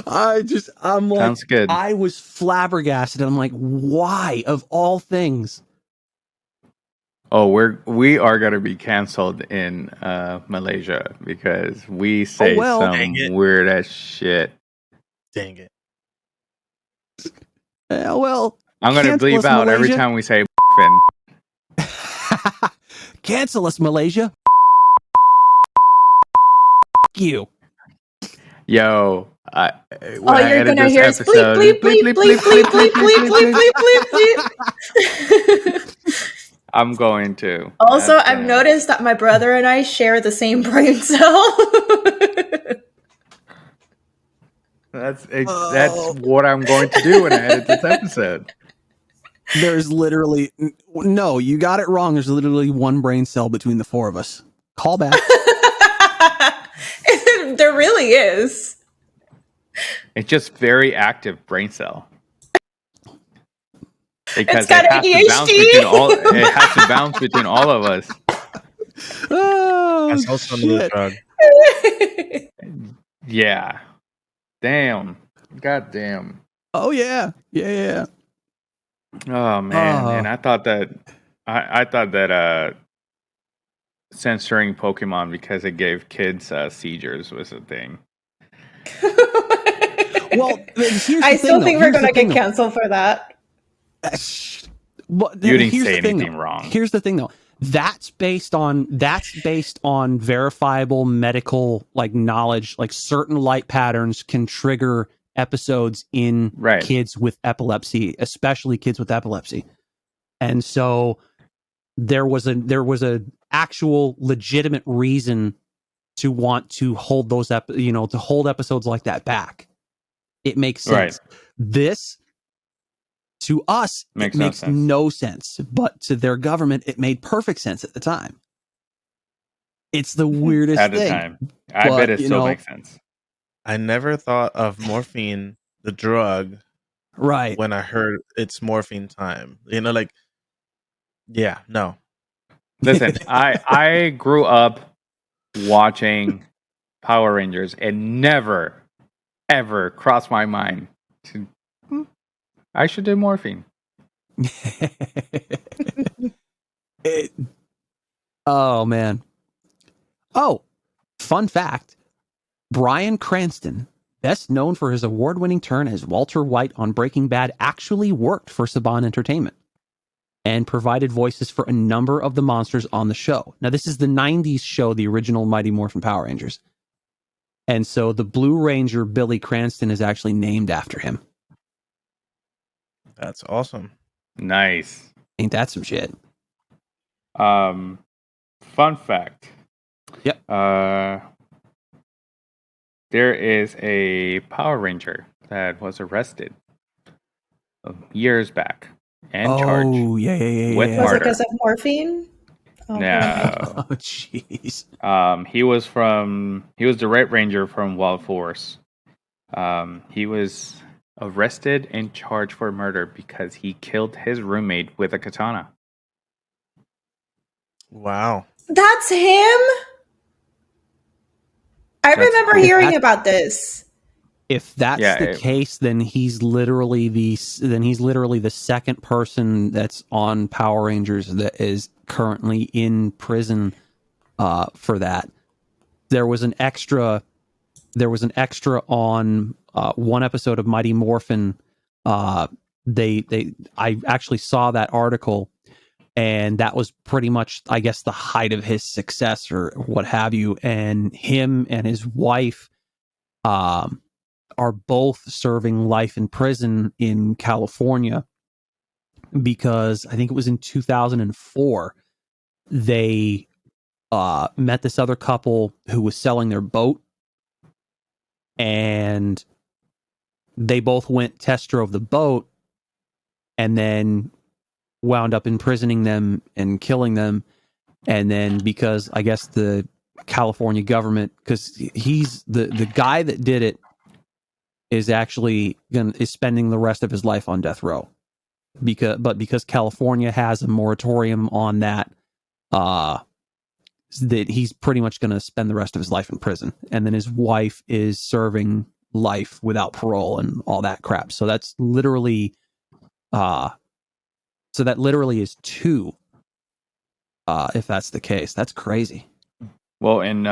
I'm like, sounds good. I was flabbergasted. I'm like, why of all things? Oh, we are gonna be canceled in Malaysia because we say some weird ass shit. Dang it. Well, I'm gonna bleep out every time we say cancel us, Malaysia. You. Yo, All you're gonna hear is bleep bleep bleep bleep bleep bleep bleep bleep bleep bleep. I'm going to. Also, I've noticed that my brother and I share the same brain cell. That's what I'm going to do when I edit this episode. There's literally no, you got it wrong. There's literally one brain cell between the four of us. Call back. There really is. It's just very active brain cell. Because it's got ADHD. It has to bounce between all of us. Oh, that's also another drug. Yeah. Damn. God damn. Oh yeah. Yeah. Oh man. And I thought that censoring Pokemon because it gave kids seizures was a thing. Well, I still think we're gonna get canceled for that. You didn't say anything wrong. Here's the thing, though. That's based on verifiable medical like knowledge. Like certain light patterns can trigger episodes in kids with epilepsy, especially kids with epilepsy. And so there was a actual legitimate reason to want to hold those to hold episodes like that back. It makes sense. This To us, Makes it no makes sense. no sense, but to their government, it made perfect sense at the time. It's the weirdest At the thing. time. I bet But, it you still know- makes sense. I never thought of morphine, the drug, Right. when I heard it's morphine time. You know, like, yeah, no. Listen, I grew up watching Power Rangers and never, ever crossed my mind to I should do morphine. It- oh, man. Oh, fun fact. Bryan Cranston, best known for his award-winning turn as Walter White on Breaking Bad, actually worked for Saban Entertainment and provided voices for a number of the monsters on the show. Now, this is the 90s show, the original Mighty Morphin Power Rangers. And so the Blue Ranger, Billy Cranston, is actually named after him. That's awesome. Nice. Ain't that some shit? Fun fact. Yep. There is a Power Ranger that was arrested years back and charged. Oh, yeah. with Was it murder. because of morphine? Oh, No. Oh, jeez. He was the Red Ranger from Wild Force. He was arrested and charged for murder because he killed his roommate with a katana. Wow. That's him? I remember hearing about this. If that's the case, then he's literally the second person that's on Power Rangers that is currently in prison for that. There was an extra on one episode of Mighty Morphin. I actually saw that article, and that was pretty much, I guess, the height of his success or what have you. And him and his wife are both serving life in prison in California because I think it was in 2004 they met this other couple who was selling their boat, and they both went test drove the boat and then wound up imprisoning them and killing them. And then because I guess the California government, because he's the guy that did it is actually is spending the rest of his life on death row, because California has a moratorium on that, that he's pretty much going to spend the rest of his life in prison, and then his wife is serving life without parole and all that crap. So that's literally, is two. If that's the case, that's crazy. Well, in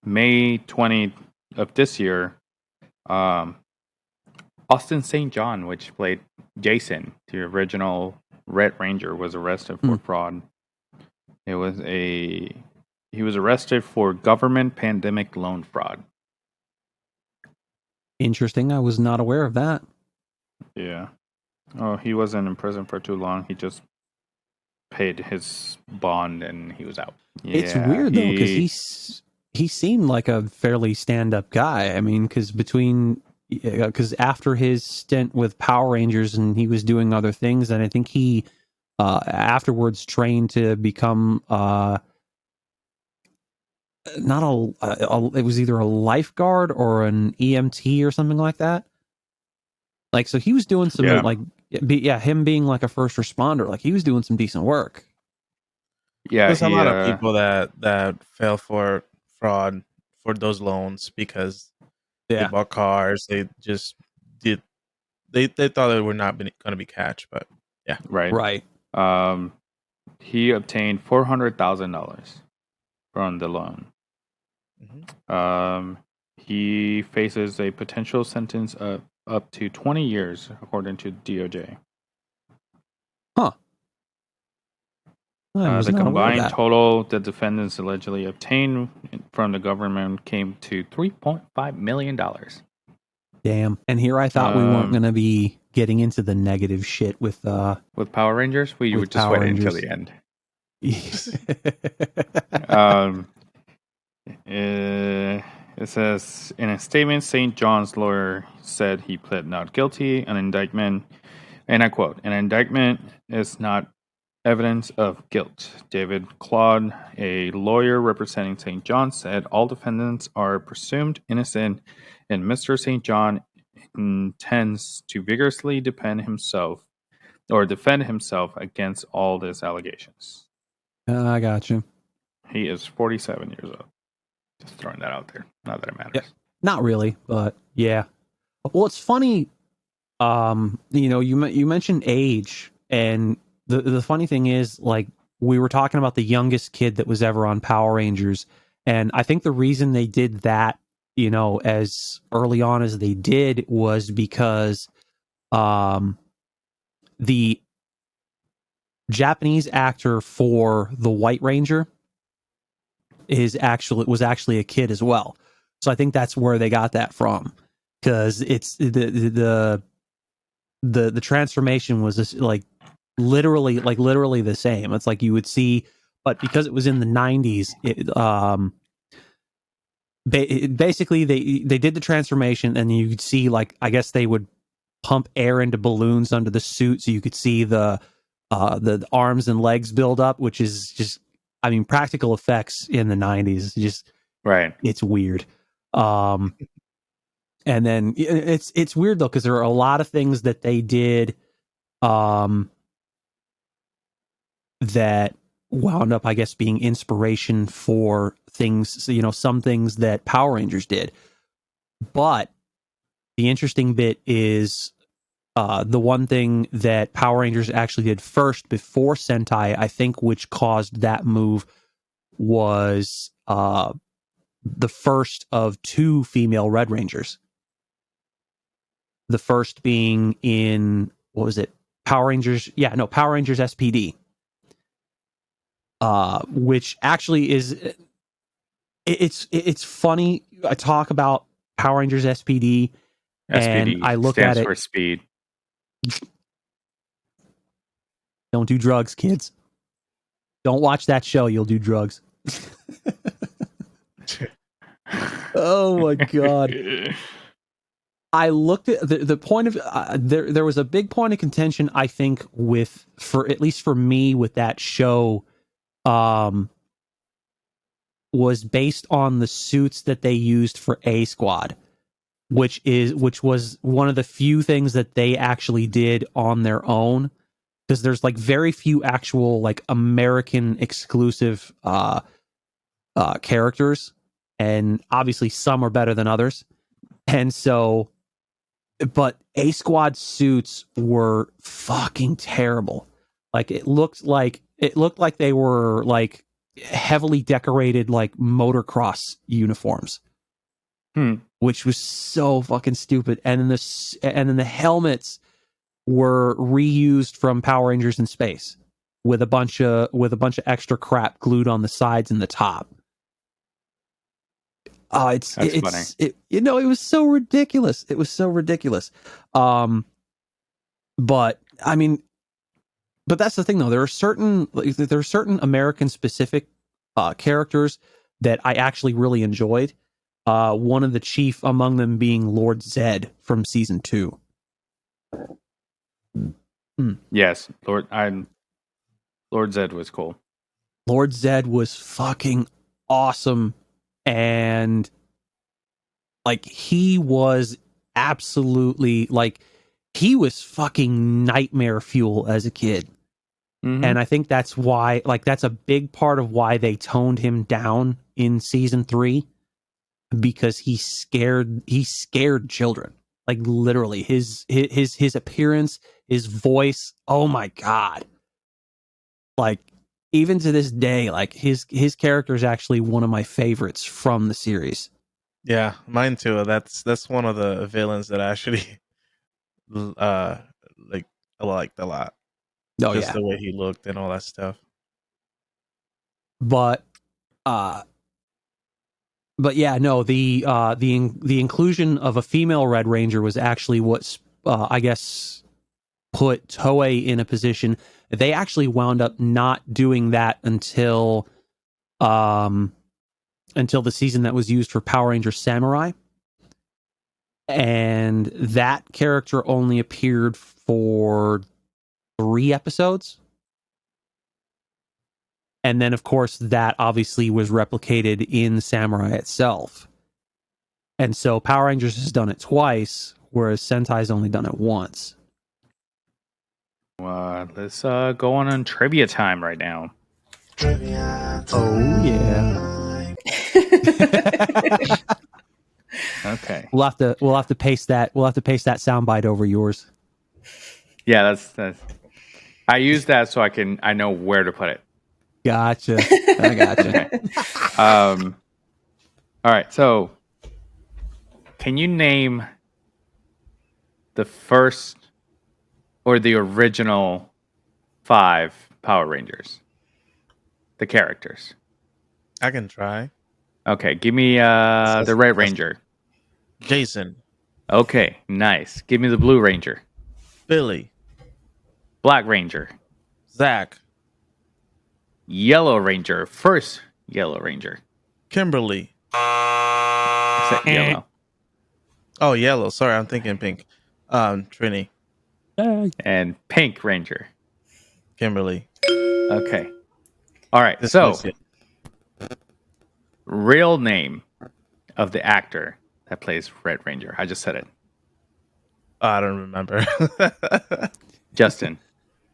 May 20 of this year, Austin St. John, which played Jason, the original Red Ranger, was arrested for fraud. He was arrested for government pandemic loan fraud. Interesting. I was not aware of that. Yeah. Oh, he wasn't in prison for too long. He just paid his bond and he was out. Yeah, it's weird though, because he seemed like a fairly stand-up guy. I mean, because after his stint with Power Rangers and he was doing other things, and I think he afterwards trained to become it was either a lifeguard or an EMT or something like that. Like, so he was doing some him being like a first responder, like he was doing some decent work. Yeah, there's a lot of people that fell for fraud for those loans because they bought cars. They just did. They thought they were not going to be catch, but yeah, right. He obtained $400,000 from the loan. Mm-hmm. He faces a potential sentence of up to 20 years, according to DOJ. Huh. The combined total the defendants allegedly obtained from the government came to $3.5 million. Damn. And here I thought we weren't going to be getting into the negative shit with Power Rangers. We would just wait until the end. It says, in a statement, St. John's lawyer said he pled not guilty. An indictment And I quote, "An indictment is not evidence of guilt." David Claude, a lawyer representing St. John, said all defendants are presumed innocent, and Mr. St. John intends to vigorously defend himself against all these allegations. I got you. He is 47 years old. Just throwing that out there. Not that it matters. Yeah. Not really, but yeah. Well, it's funny. You mentioned age, and the funny thing is, like, we were talking about the youngest kid that was ever on Power Rangers, and I think the reason they did that, as early on as they did, was because the Japanese actor for the White Ranger was actually a kid as well. So I think that's where they got that from, because it's the transformation was just literally the same. It's like you would see, but because it was in the 90s, basically they did the transformation, and you could see, like, I guess they would pump air into balloons under the suit, so you could see the arms and legs build up, which is just, I mean, practical effects in the 90s. Just Right. It's weird. And then it's weird though, because there are a lot of things that they did that wound up, I guess, being inspiration for things, some things that Power Rangers did. But the interesting bit is the one thing that Power Rangers actually did first before Sentai, I think, which caused that move, was the first of two female Red Rangers. The first being in, what was it? Power Rangers SPD. Which actually is, it's funny. I talk about Power Rangers SPD, and I look stands at it. for speed. Don't do drugs, kids. Don't watch that show. You'll do drugs. Oh my God. I looked at the point of there was a big point of contention, I think, at least for me, with that show, was based on the suits that they used for A Squad, which was one of the few things that they actually did on their own, because there's like very few actual like American exclusive characters, and obviously some are better than others. And so, but A Squad suits were fucking terrible. Like it looked like they were like heavily decorated like motocross uniforms, which was so fucking stupid. And then the helmets were reused from Power Rangers in Space with a bunch of extra crap glued on the sides and the top. It's funny. It was so ridiculous. It was so ridiculous. But I mean, but that's the thing though. There are certain American specific characters that I actually really enjoyed. One of the chief among them being Lord Zed from season 2. Yes, Lord Zed was cool. Lord Zed was fucking awesome, and like he was absolutely like he was fucking nightmare fuel as a kid. Mm-hmm. And I think that's why, like, that's a big part of why they toned him down in season 3, because he scared children. Like literally his appearance, his voice. Oh my God. Like even to this day, like his character is actually one of my favorites from the series. Yeah, mine too. That's one of the villains that I actually I liked a lot. Oh, just yeah. the way he looked and all that stuff. But yeah, no, the inclusion of a female Red Ranger was actually what I guess put Toei in a position. They actually wound up not doing that until the season that was used for Power Rangers Samurai. and that character only appeared for 3 episodes. And then, of course, that obviously was replicated in Samurai itself. And so Power Rangers has done it twice, whereas Sentai's only done it once. Let's go on trivia time right now. Oh, yeah. Okay. We'll have to paste that soundbite over yours. Yeah, that's. I use that so I know where to put it. Gotcha. I gotcha. Okay. All right. So, can you name the first or the original 5 Power Rangers? The characters. I can try. Okay. Give me the Red Ranger. Jason. Okay. Nice. Give me the Blue Ranger. Billy. Black Ranger. Zach. Yellow Ranger. First Yellow Ranger. Kimberly. Except yellow. Oh, yellow. Sorry, I'm thinking pink. Trini. And Pink Ranger. Kimberly. Okay. All right. This So, was it. real name of the actor that plays Red Ranger. I just said it. Oh, I don't remember. Justin.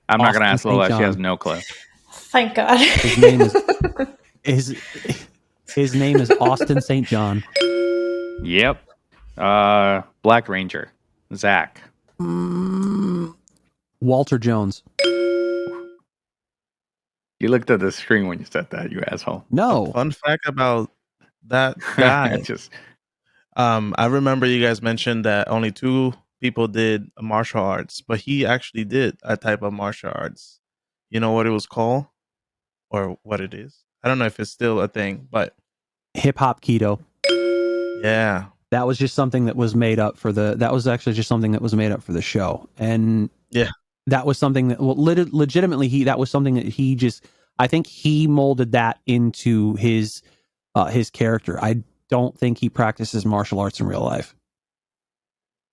I'm not going to Austin ask Lola. St. She has John. no clue. Thank God. His name is his name is Austin St. John. Yep. Black Ranger. Zach. Walter Jones. You looked at the screen when you said that, you asshole. No. Fun fact about that guy. I remember you guys mentioned that only 2 people did martial arts, but he actually did a type of martial arts. You know what it was called? Or what it is? I don't know if it's still a thing, but Hip hop keto. yeah. That was just something that was made up for the show. And Yeah. that was something that legitimately that was something that I think he molded that into his character. I don't think he practices martial arts in real life.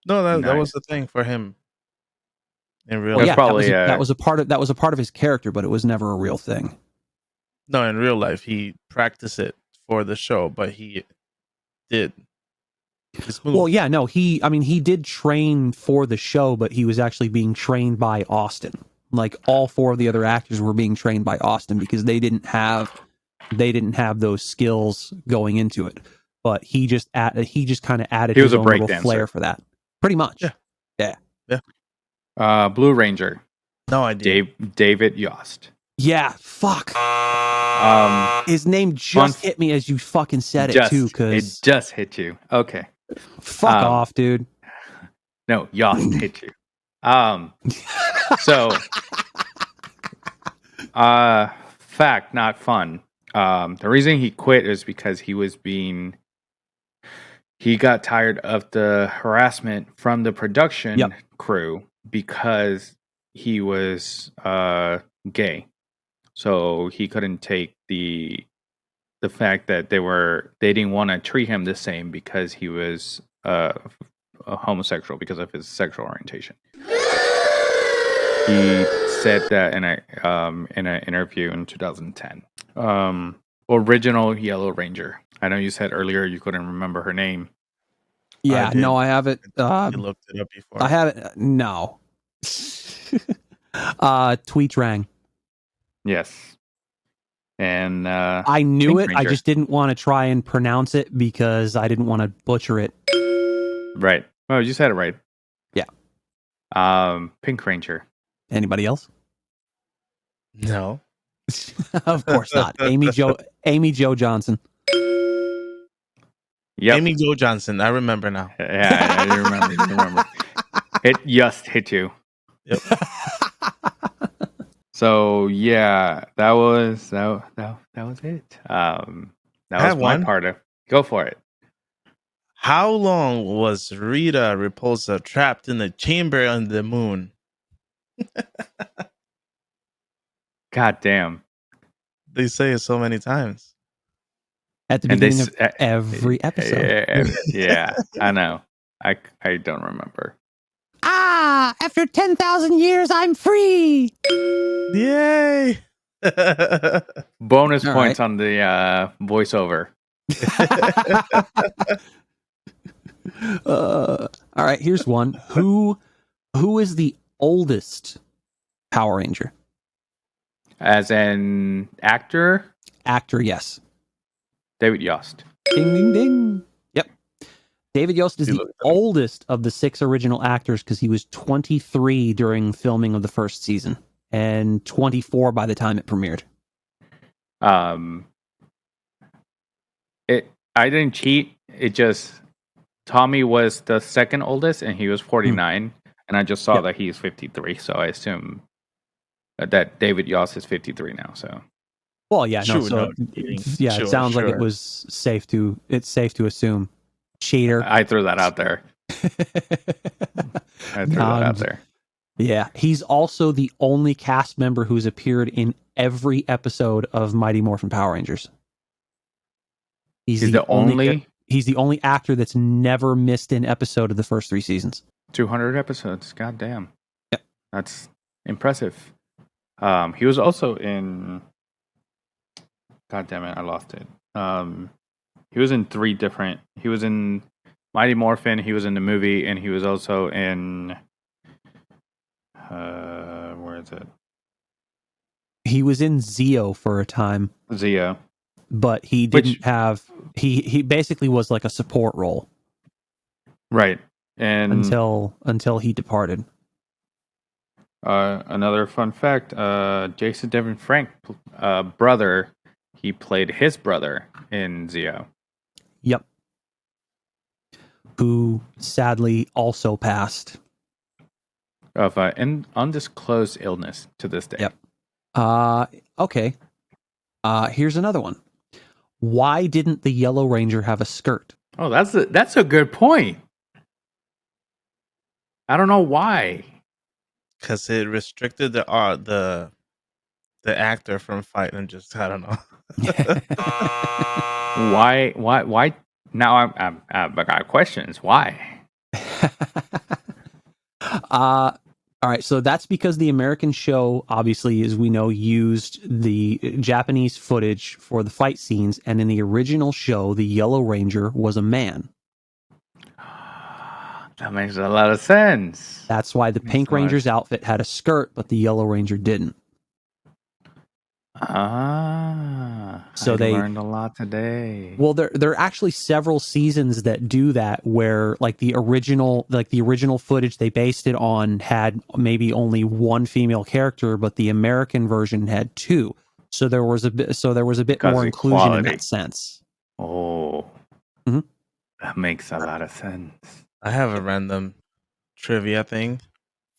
No, that Nice. was the thing for him in real Well, life. yeah, that was a part of his character, but it was never a real thing. No, in real life he practiced it for the show, but he did. Well, yeah, no, he did train for the show, but he was actually being trained by Austin. Like all 4 of the other actors were being trained by Austin because they didn't have those skills going into it. But he just kind of added his own little flair for that. Pretty much. Yeah. Blue Ranger. No idea. David Yost. Yeah, fuck. His name just hit me as you fucking said it too, because it just hit you. Okay. Fuck off, dude. No, Yost hit you. So fact, not fun. The reason he quit is because he got tired of the harassment from the production crew because he was gay. So he couldn't take the fact that they didn't want to treat him the same because he was a homosexual because of his sexual orientation. He said that in an interview in 2010. Original Yellow Ranger. I know you said earlier you couldn't remember her name. Yeah, no, I haven't. You looked it up before. I haven't. No. Tweetrang. Yes. And I knew Pink it. Ranger. I just didn't want to try and pronounce it because I didn't want to butcher it. Right. Oh, you said it right. Yeah. Pink Ranger. Anybody else? No. Of course not. Amy Jo Johnson. Yep. Amy Jo Johnson. I remember now. Yeah, you remember. It just hit you. Yep. So yeah, that was it. That was my part of. Go for it. How long was Rita Repulsa trapped in the chamber on the moon? God damn. They say it so many times. At the beginning of every episode. Yeah, I know. I don't remember. After 10,000 years, I'm free. Yay! Bonus All points right. on the voiceover. All right, here's one. Who is the oldest Power Ranger? As an actor, Actor, yes. David Yost. Ding, ding, ding. Yep. David Yost is You the looked at him. oldest of the 6 original actors because he was 23 during filming of the first season and 24 by the time it premiered. I didn't cheat. It just Tommy was the second oldest, and he was 49, and I just saw Yep. that he's 53. So I assume that David Yost is 53 now. So Well, yeah, no, Sure, so no, kidding. yeah, Sure, it sounds like it sure. was safe to assume. Cheater. I threw that out there. I threw that out there. Yeah, he's also the only cast member who's appeared in every episode of Mighty Morphin Power Rangers. He's the only actor that's never missed an episode of the first 3 seasons. 200 episodes. God damn. Yep. That's impressive. He was also in. God damn it! I lost it. He was in 3 different. He was in Mighty Morphin. He was in the movie, and he was also in. Where is it? He was in Zeo for a time, Zia. but he didn't have. He basically was like a support role Right. And until he departed. another fun fact: Jason Devin Frank brother. He played his brother in Zio. Yep. Who sadly also passed. Of an undisclosed illness to this day. Yep. Okay. Here's another one. Why didn't the Yellow Ranger have a skirt? Oh, that's a good point. I don't know why. Because it restricted the actor from fighting. Just I don't know. Why? Now I got questions. Why? All right, so that's because the American show, obviously, as we know, used the Japanese footage for the fight scenes, and in the original show, the Yellow Ranger was a man. That makes a lot of sense. That's why the Pink Ranger's outfit had a skirt, but the Yellow Ranger didn't. So they learned a lot today. Well, there are actually several seasons that do that, where like the original footage they based it on had maybe only 1 female character, but the American version had 2. So there was a bit more inclusion in that sense. Oh, that makes a lot of sense. I have a random trivia thing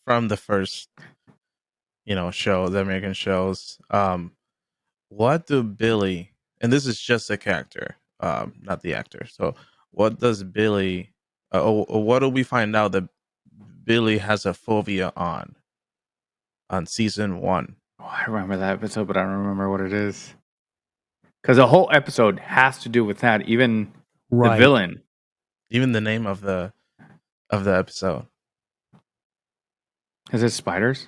from the first, show, the American shows. What do Billy, and this is just a character, not the actor. So, what does Billy? What do we find out that Billy has a phobia on season 1? Oh, I remember that episode, but I don't remember what it is. Because the whole episode has to do with that. Even the villain, even the name of the episode. Is it spiders?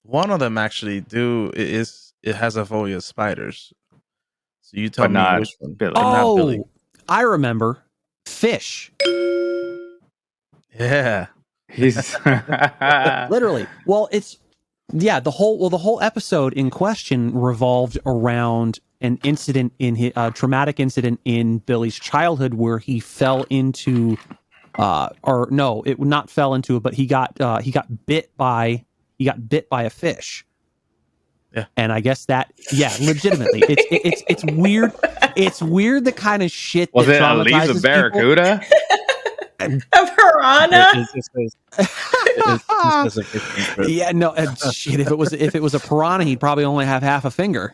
One of them actually it has a phobia of spiders. So you tell me which one. Billy. But not Billy. I remember. Fish. Yeah. He's literally. Well, the whole episode in question revolved around an incident traumatic incident in Billy's childhood where he fell into not fell into it, but he got bit by a fish. Yeah. And I guess legitimately, it's weird. It's weird the kind of shit was that it at least a barracuda? A piranha? Yeah, no, shit. If it was a piranha, he'd probably only have half a finger.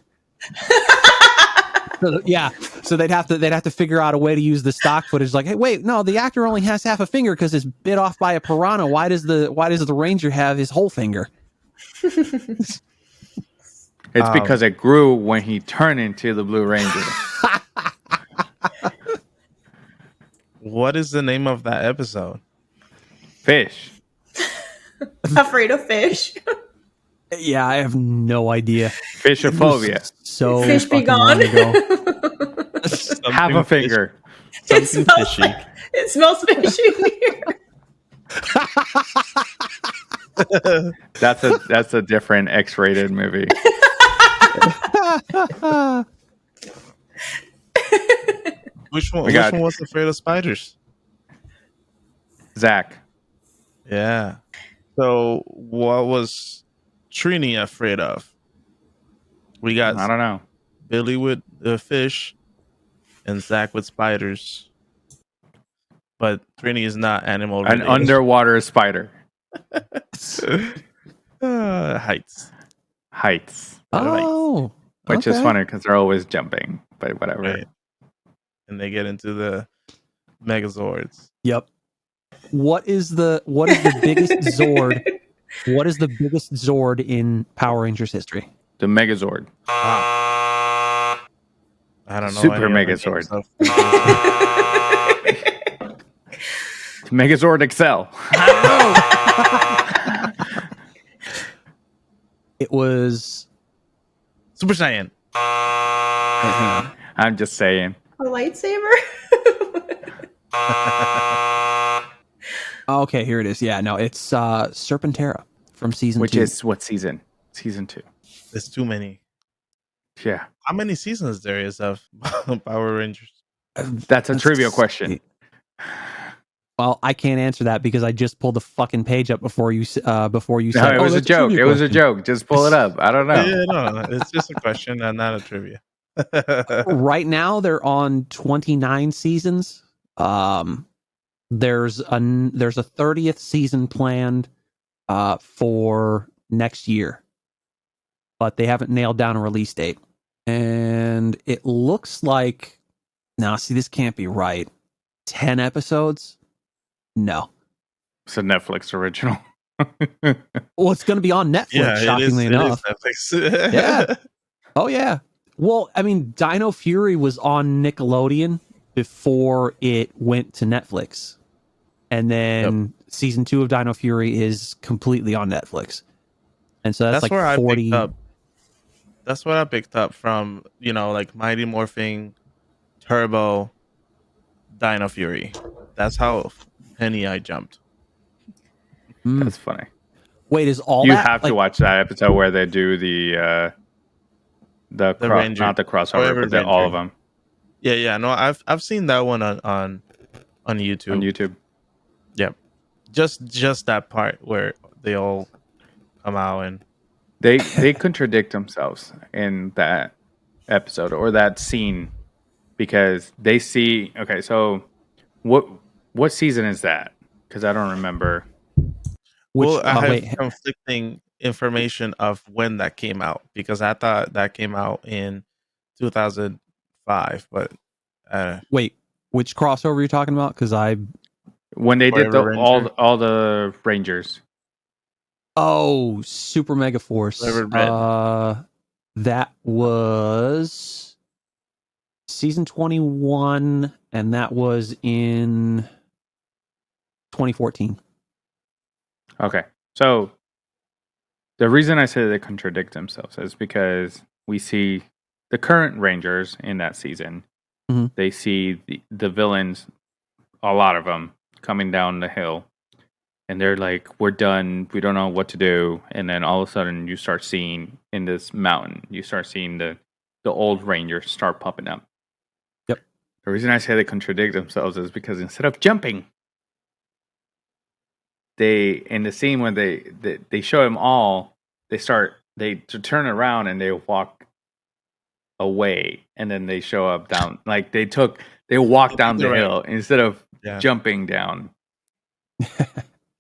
So they'd have to figure out a way to use the stock footage. Like, hey, wait, no, the actor only has half a finger because it's bit off by a piranha. Why does the Ranger have his whole finger? It's because it grew when he turned into the Blue Ranger. What is the name of that episode? Fish. Afraid of fish. Yeah, I have no idea. It was Fishophobia. so Fish be fucking gone. long ago. Half a finger. It Something smells fishy. like it smells fishy in here. That's a different X-rated movie. Which one? We Which got- one was afraid of spiders? Zach. Yeah. So what was Trini afraid of? We got I don't know. Billy with the fish and Zach with spiders. But Trini is not animal An related. underwater spider. Heights. Heights. Oh, Which is okay. funny because they're always jumping, but whatever. Right. And they get into the Megazords. Yep. What is the biggest Zord? What is the biggest Zord in Power Rangers history? The Megazord. I don't know. Super any other Megazord. names of- Megazord Excel. It was. Super Saiyan. Hang on. I'm just saying. A lightsaber? Okay, here it is. Yeah, no, it's Serpentera from season Which 2. is what season? Season 2. There's too many. Yeah. How many seasons there is of Power Rangers? That's a trivia question. Well, I can't answer that because I just pulled the fucking page up before you said. No, it "Oh, was a that's joke. trivia It was a question." joke. Just pull it up. I don't know. Yeah, no, it's just a question and not a trivia. Right now, they're on 29 seasons. There's a 30th season planned for next year, but they haven't nailed down a release date. And it looks like now. See, this can't be right. 10 episodes? No. It's a Netflix original. Well, it's going to be on Netflix. Shockingly enough. Netflix. Yeah. Oh yeah. Well, I mean, Dino Fury was on Nickelodeon before it went to Netflix. And then season 2 of Dino Fury is completely on Netflix. And so that's like where 40. I picked up. That's what I picked up from, like Mighty Morphin, Turbo, Dino Fury. That's how penny I jumped. That's funny. Wait, is all You that? have to watch that episode where they do the Ranger. not the crossover, Forever but all of Ranger. them Yeah. No, I've seen that one on YouTube. on YouTube. Yep. Just that part where they all come out and They contradict themselves in that episode or that scene because they see. Okay, so what season is that? Because I don't remember. I have wait. conflicting information of when that came out because I thought that came out in 2005, but Wait, which crossover are you talking about? Because When they did Forever Ranger. all the Rangers. Oh, Super Mega Force. Forever Red. That was season 21, and that was in 2014. Okay, so the reason I say they contradict themselves is because we see the current Rangers in that season. Mhm. They see the villains, a lot of them, coming down the hill, and they're like, "We're done. We don't know what to do." And then all of a sudden, you start seeing in this mountain, you start seeing the old Rangers start popping up. Yep. The reason I say they contradict themselves is because instead of jumping, they in the scene when they show them all, they turn around and they walk away, and then they show up down like they walk down the Right. hill instead of Yeah. jumping down.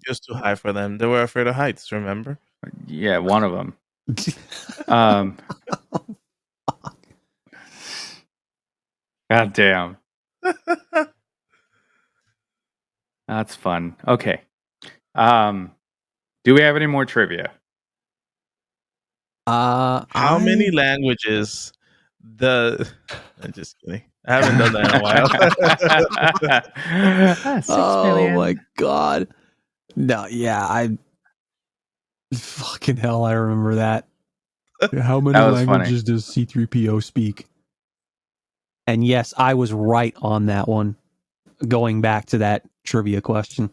Just too high for them. They were afraid of heights, remember? Yeah, one of them. God damn. That's fun. Okay. Do we have any more trivia? How many languages I'm just kidding. I haven't done that in a while. 6 Oh million. my god. No, yeah, I fucking hell, I remember that. How many That was languages does C3PO speak? And yes, I was right on that one. Going back to that trivia question.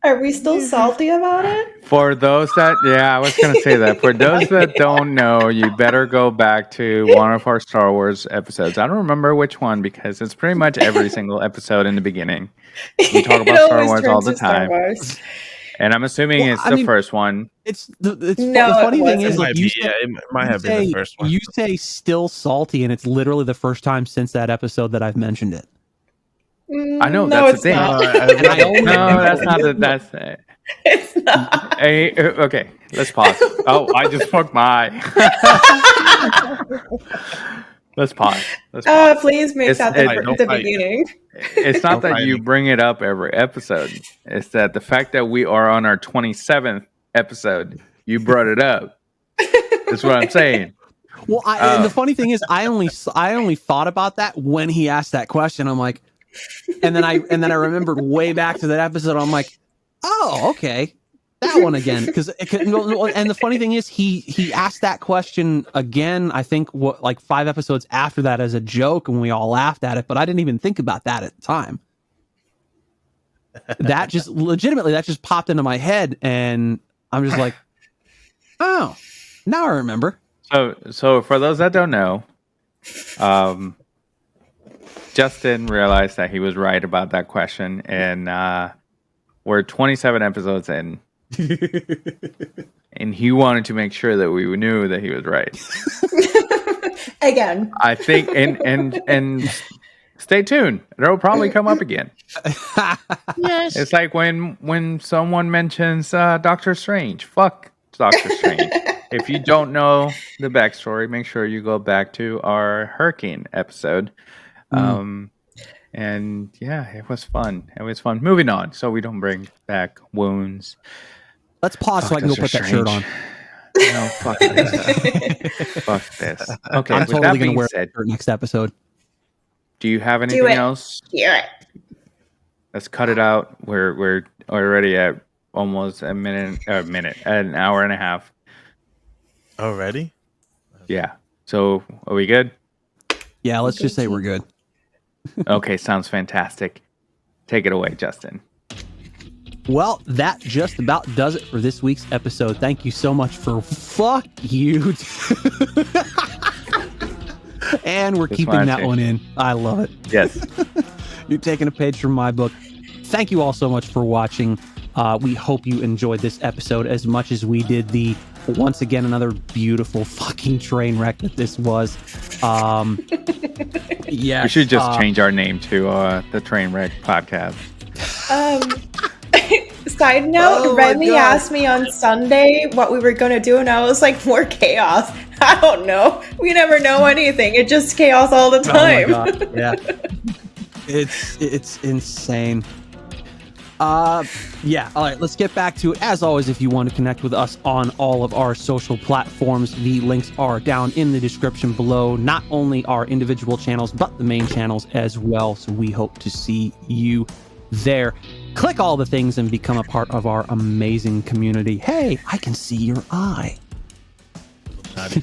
Are we still salty about it? For those that, I was going to say that. For those that don't know, you better go back to one of our Star Wars episodes. I don't remember which one because it's pretty much every single episode in the beginning. We talk about Star Wars all the time. And I'm assuming it's the first one. The funny thing is, It like, might be. Yeah, it might have been the first one. You say still salty, and it's literally the first time since that episode that I've mentioned it. I know, that's the thing. That's not the. That's It's not. Hey, okay, let's pause. Oh, I just fucked my eye. Let's pause. Please make that the beginning. It's not that you bring it up every episode. It's that the fact that we are on our 27th episode, you brought it up. That's what I'm saying. Well, and the funny thing is, I only thought about that when he asked that question. I'm like, and then I remembered way back to that episode. I'm like, oh, okay, that one again. And the funny thing is, he asked that question again. I think like 5 episodes after that as a joke, and we all laughed at it. But I didn't even think about that at the time. That just popped into my head, and I'm just like, oh, now I remember. So for those that don't know, Justin realized that he was right about that question, and we're 27 episodes in, and he wanted to make sure that we knew that he was right. Again, I think, and stay tuned; it'll probably come up again. Yes, it's like when someone mentions Doctor Strange. Fuck Doctor Strange. If you don't know the backstory, make sure you go back to our Hurricane episode. And yeah, it was fun. Moving on, so we don't bring back wounds. Let's pause so I can go put that shirt on. No, fuck this. Fuck this. Okay, I'm totally going to wear it for next episode. Do you have anything else? Yeah. Let's cut it out. We're already at almost an hour and a half. Already? Yeah. So are we good? Yeah, let's just say we're good. Okay, sounds fantastic. Take it away, Justin. Well, that just about does it for this week's episode. Thank you so much for fuck you. And we're keeping that one in. I love it. Yes. You're taking a page from my book. Thank you all so much for watching. We hope you enjoyed this episode as much as we did the, once again, another beautiful fucking train wreck that this was. Yeah. We should just change our name to the Train Wreck Podcast. Side note, Remy asked me on Sunday what we were going to do, and I was like, more chaos. I don't know. We never know anything. It's just chaos all the time. Oh my God. Yeah. It's insane. Yeah. All right, let's get back to it. As always, if you want to connect with us on all of our social platforms, the links are down in the description below. Not only our individual channels, but the main channels as well. So we hope to see you there. Click all the things and become a part of our amazing community. Hey, I can see your eye. That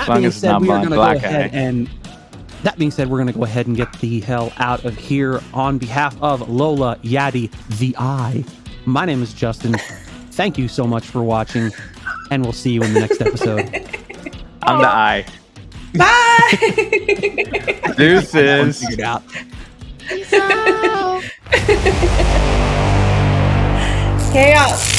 being said, we are going to go ahead and that being said, we're going to go ahead and get the hell out of here. On behalf of Lola, Yadi, the Eye, my name is Justin. Thank you so much for watching, and we'll see you in the next episode. I'm the Eye. Bye. Deuces. Figured out. Chaos.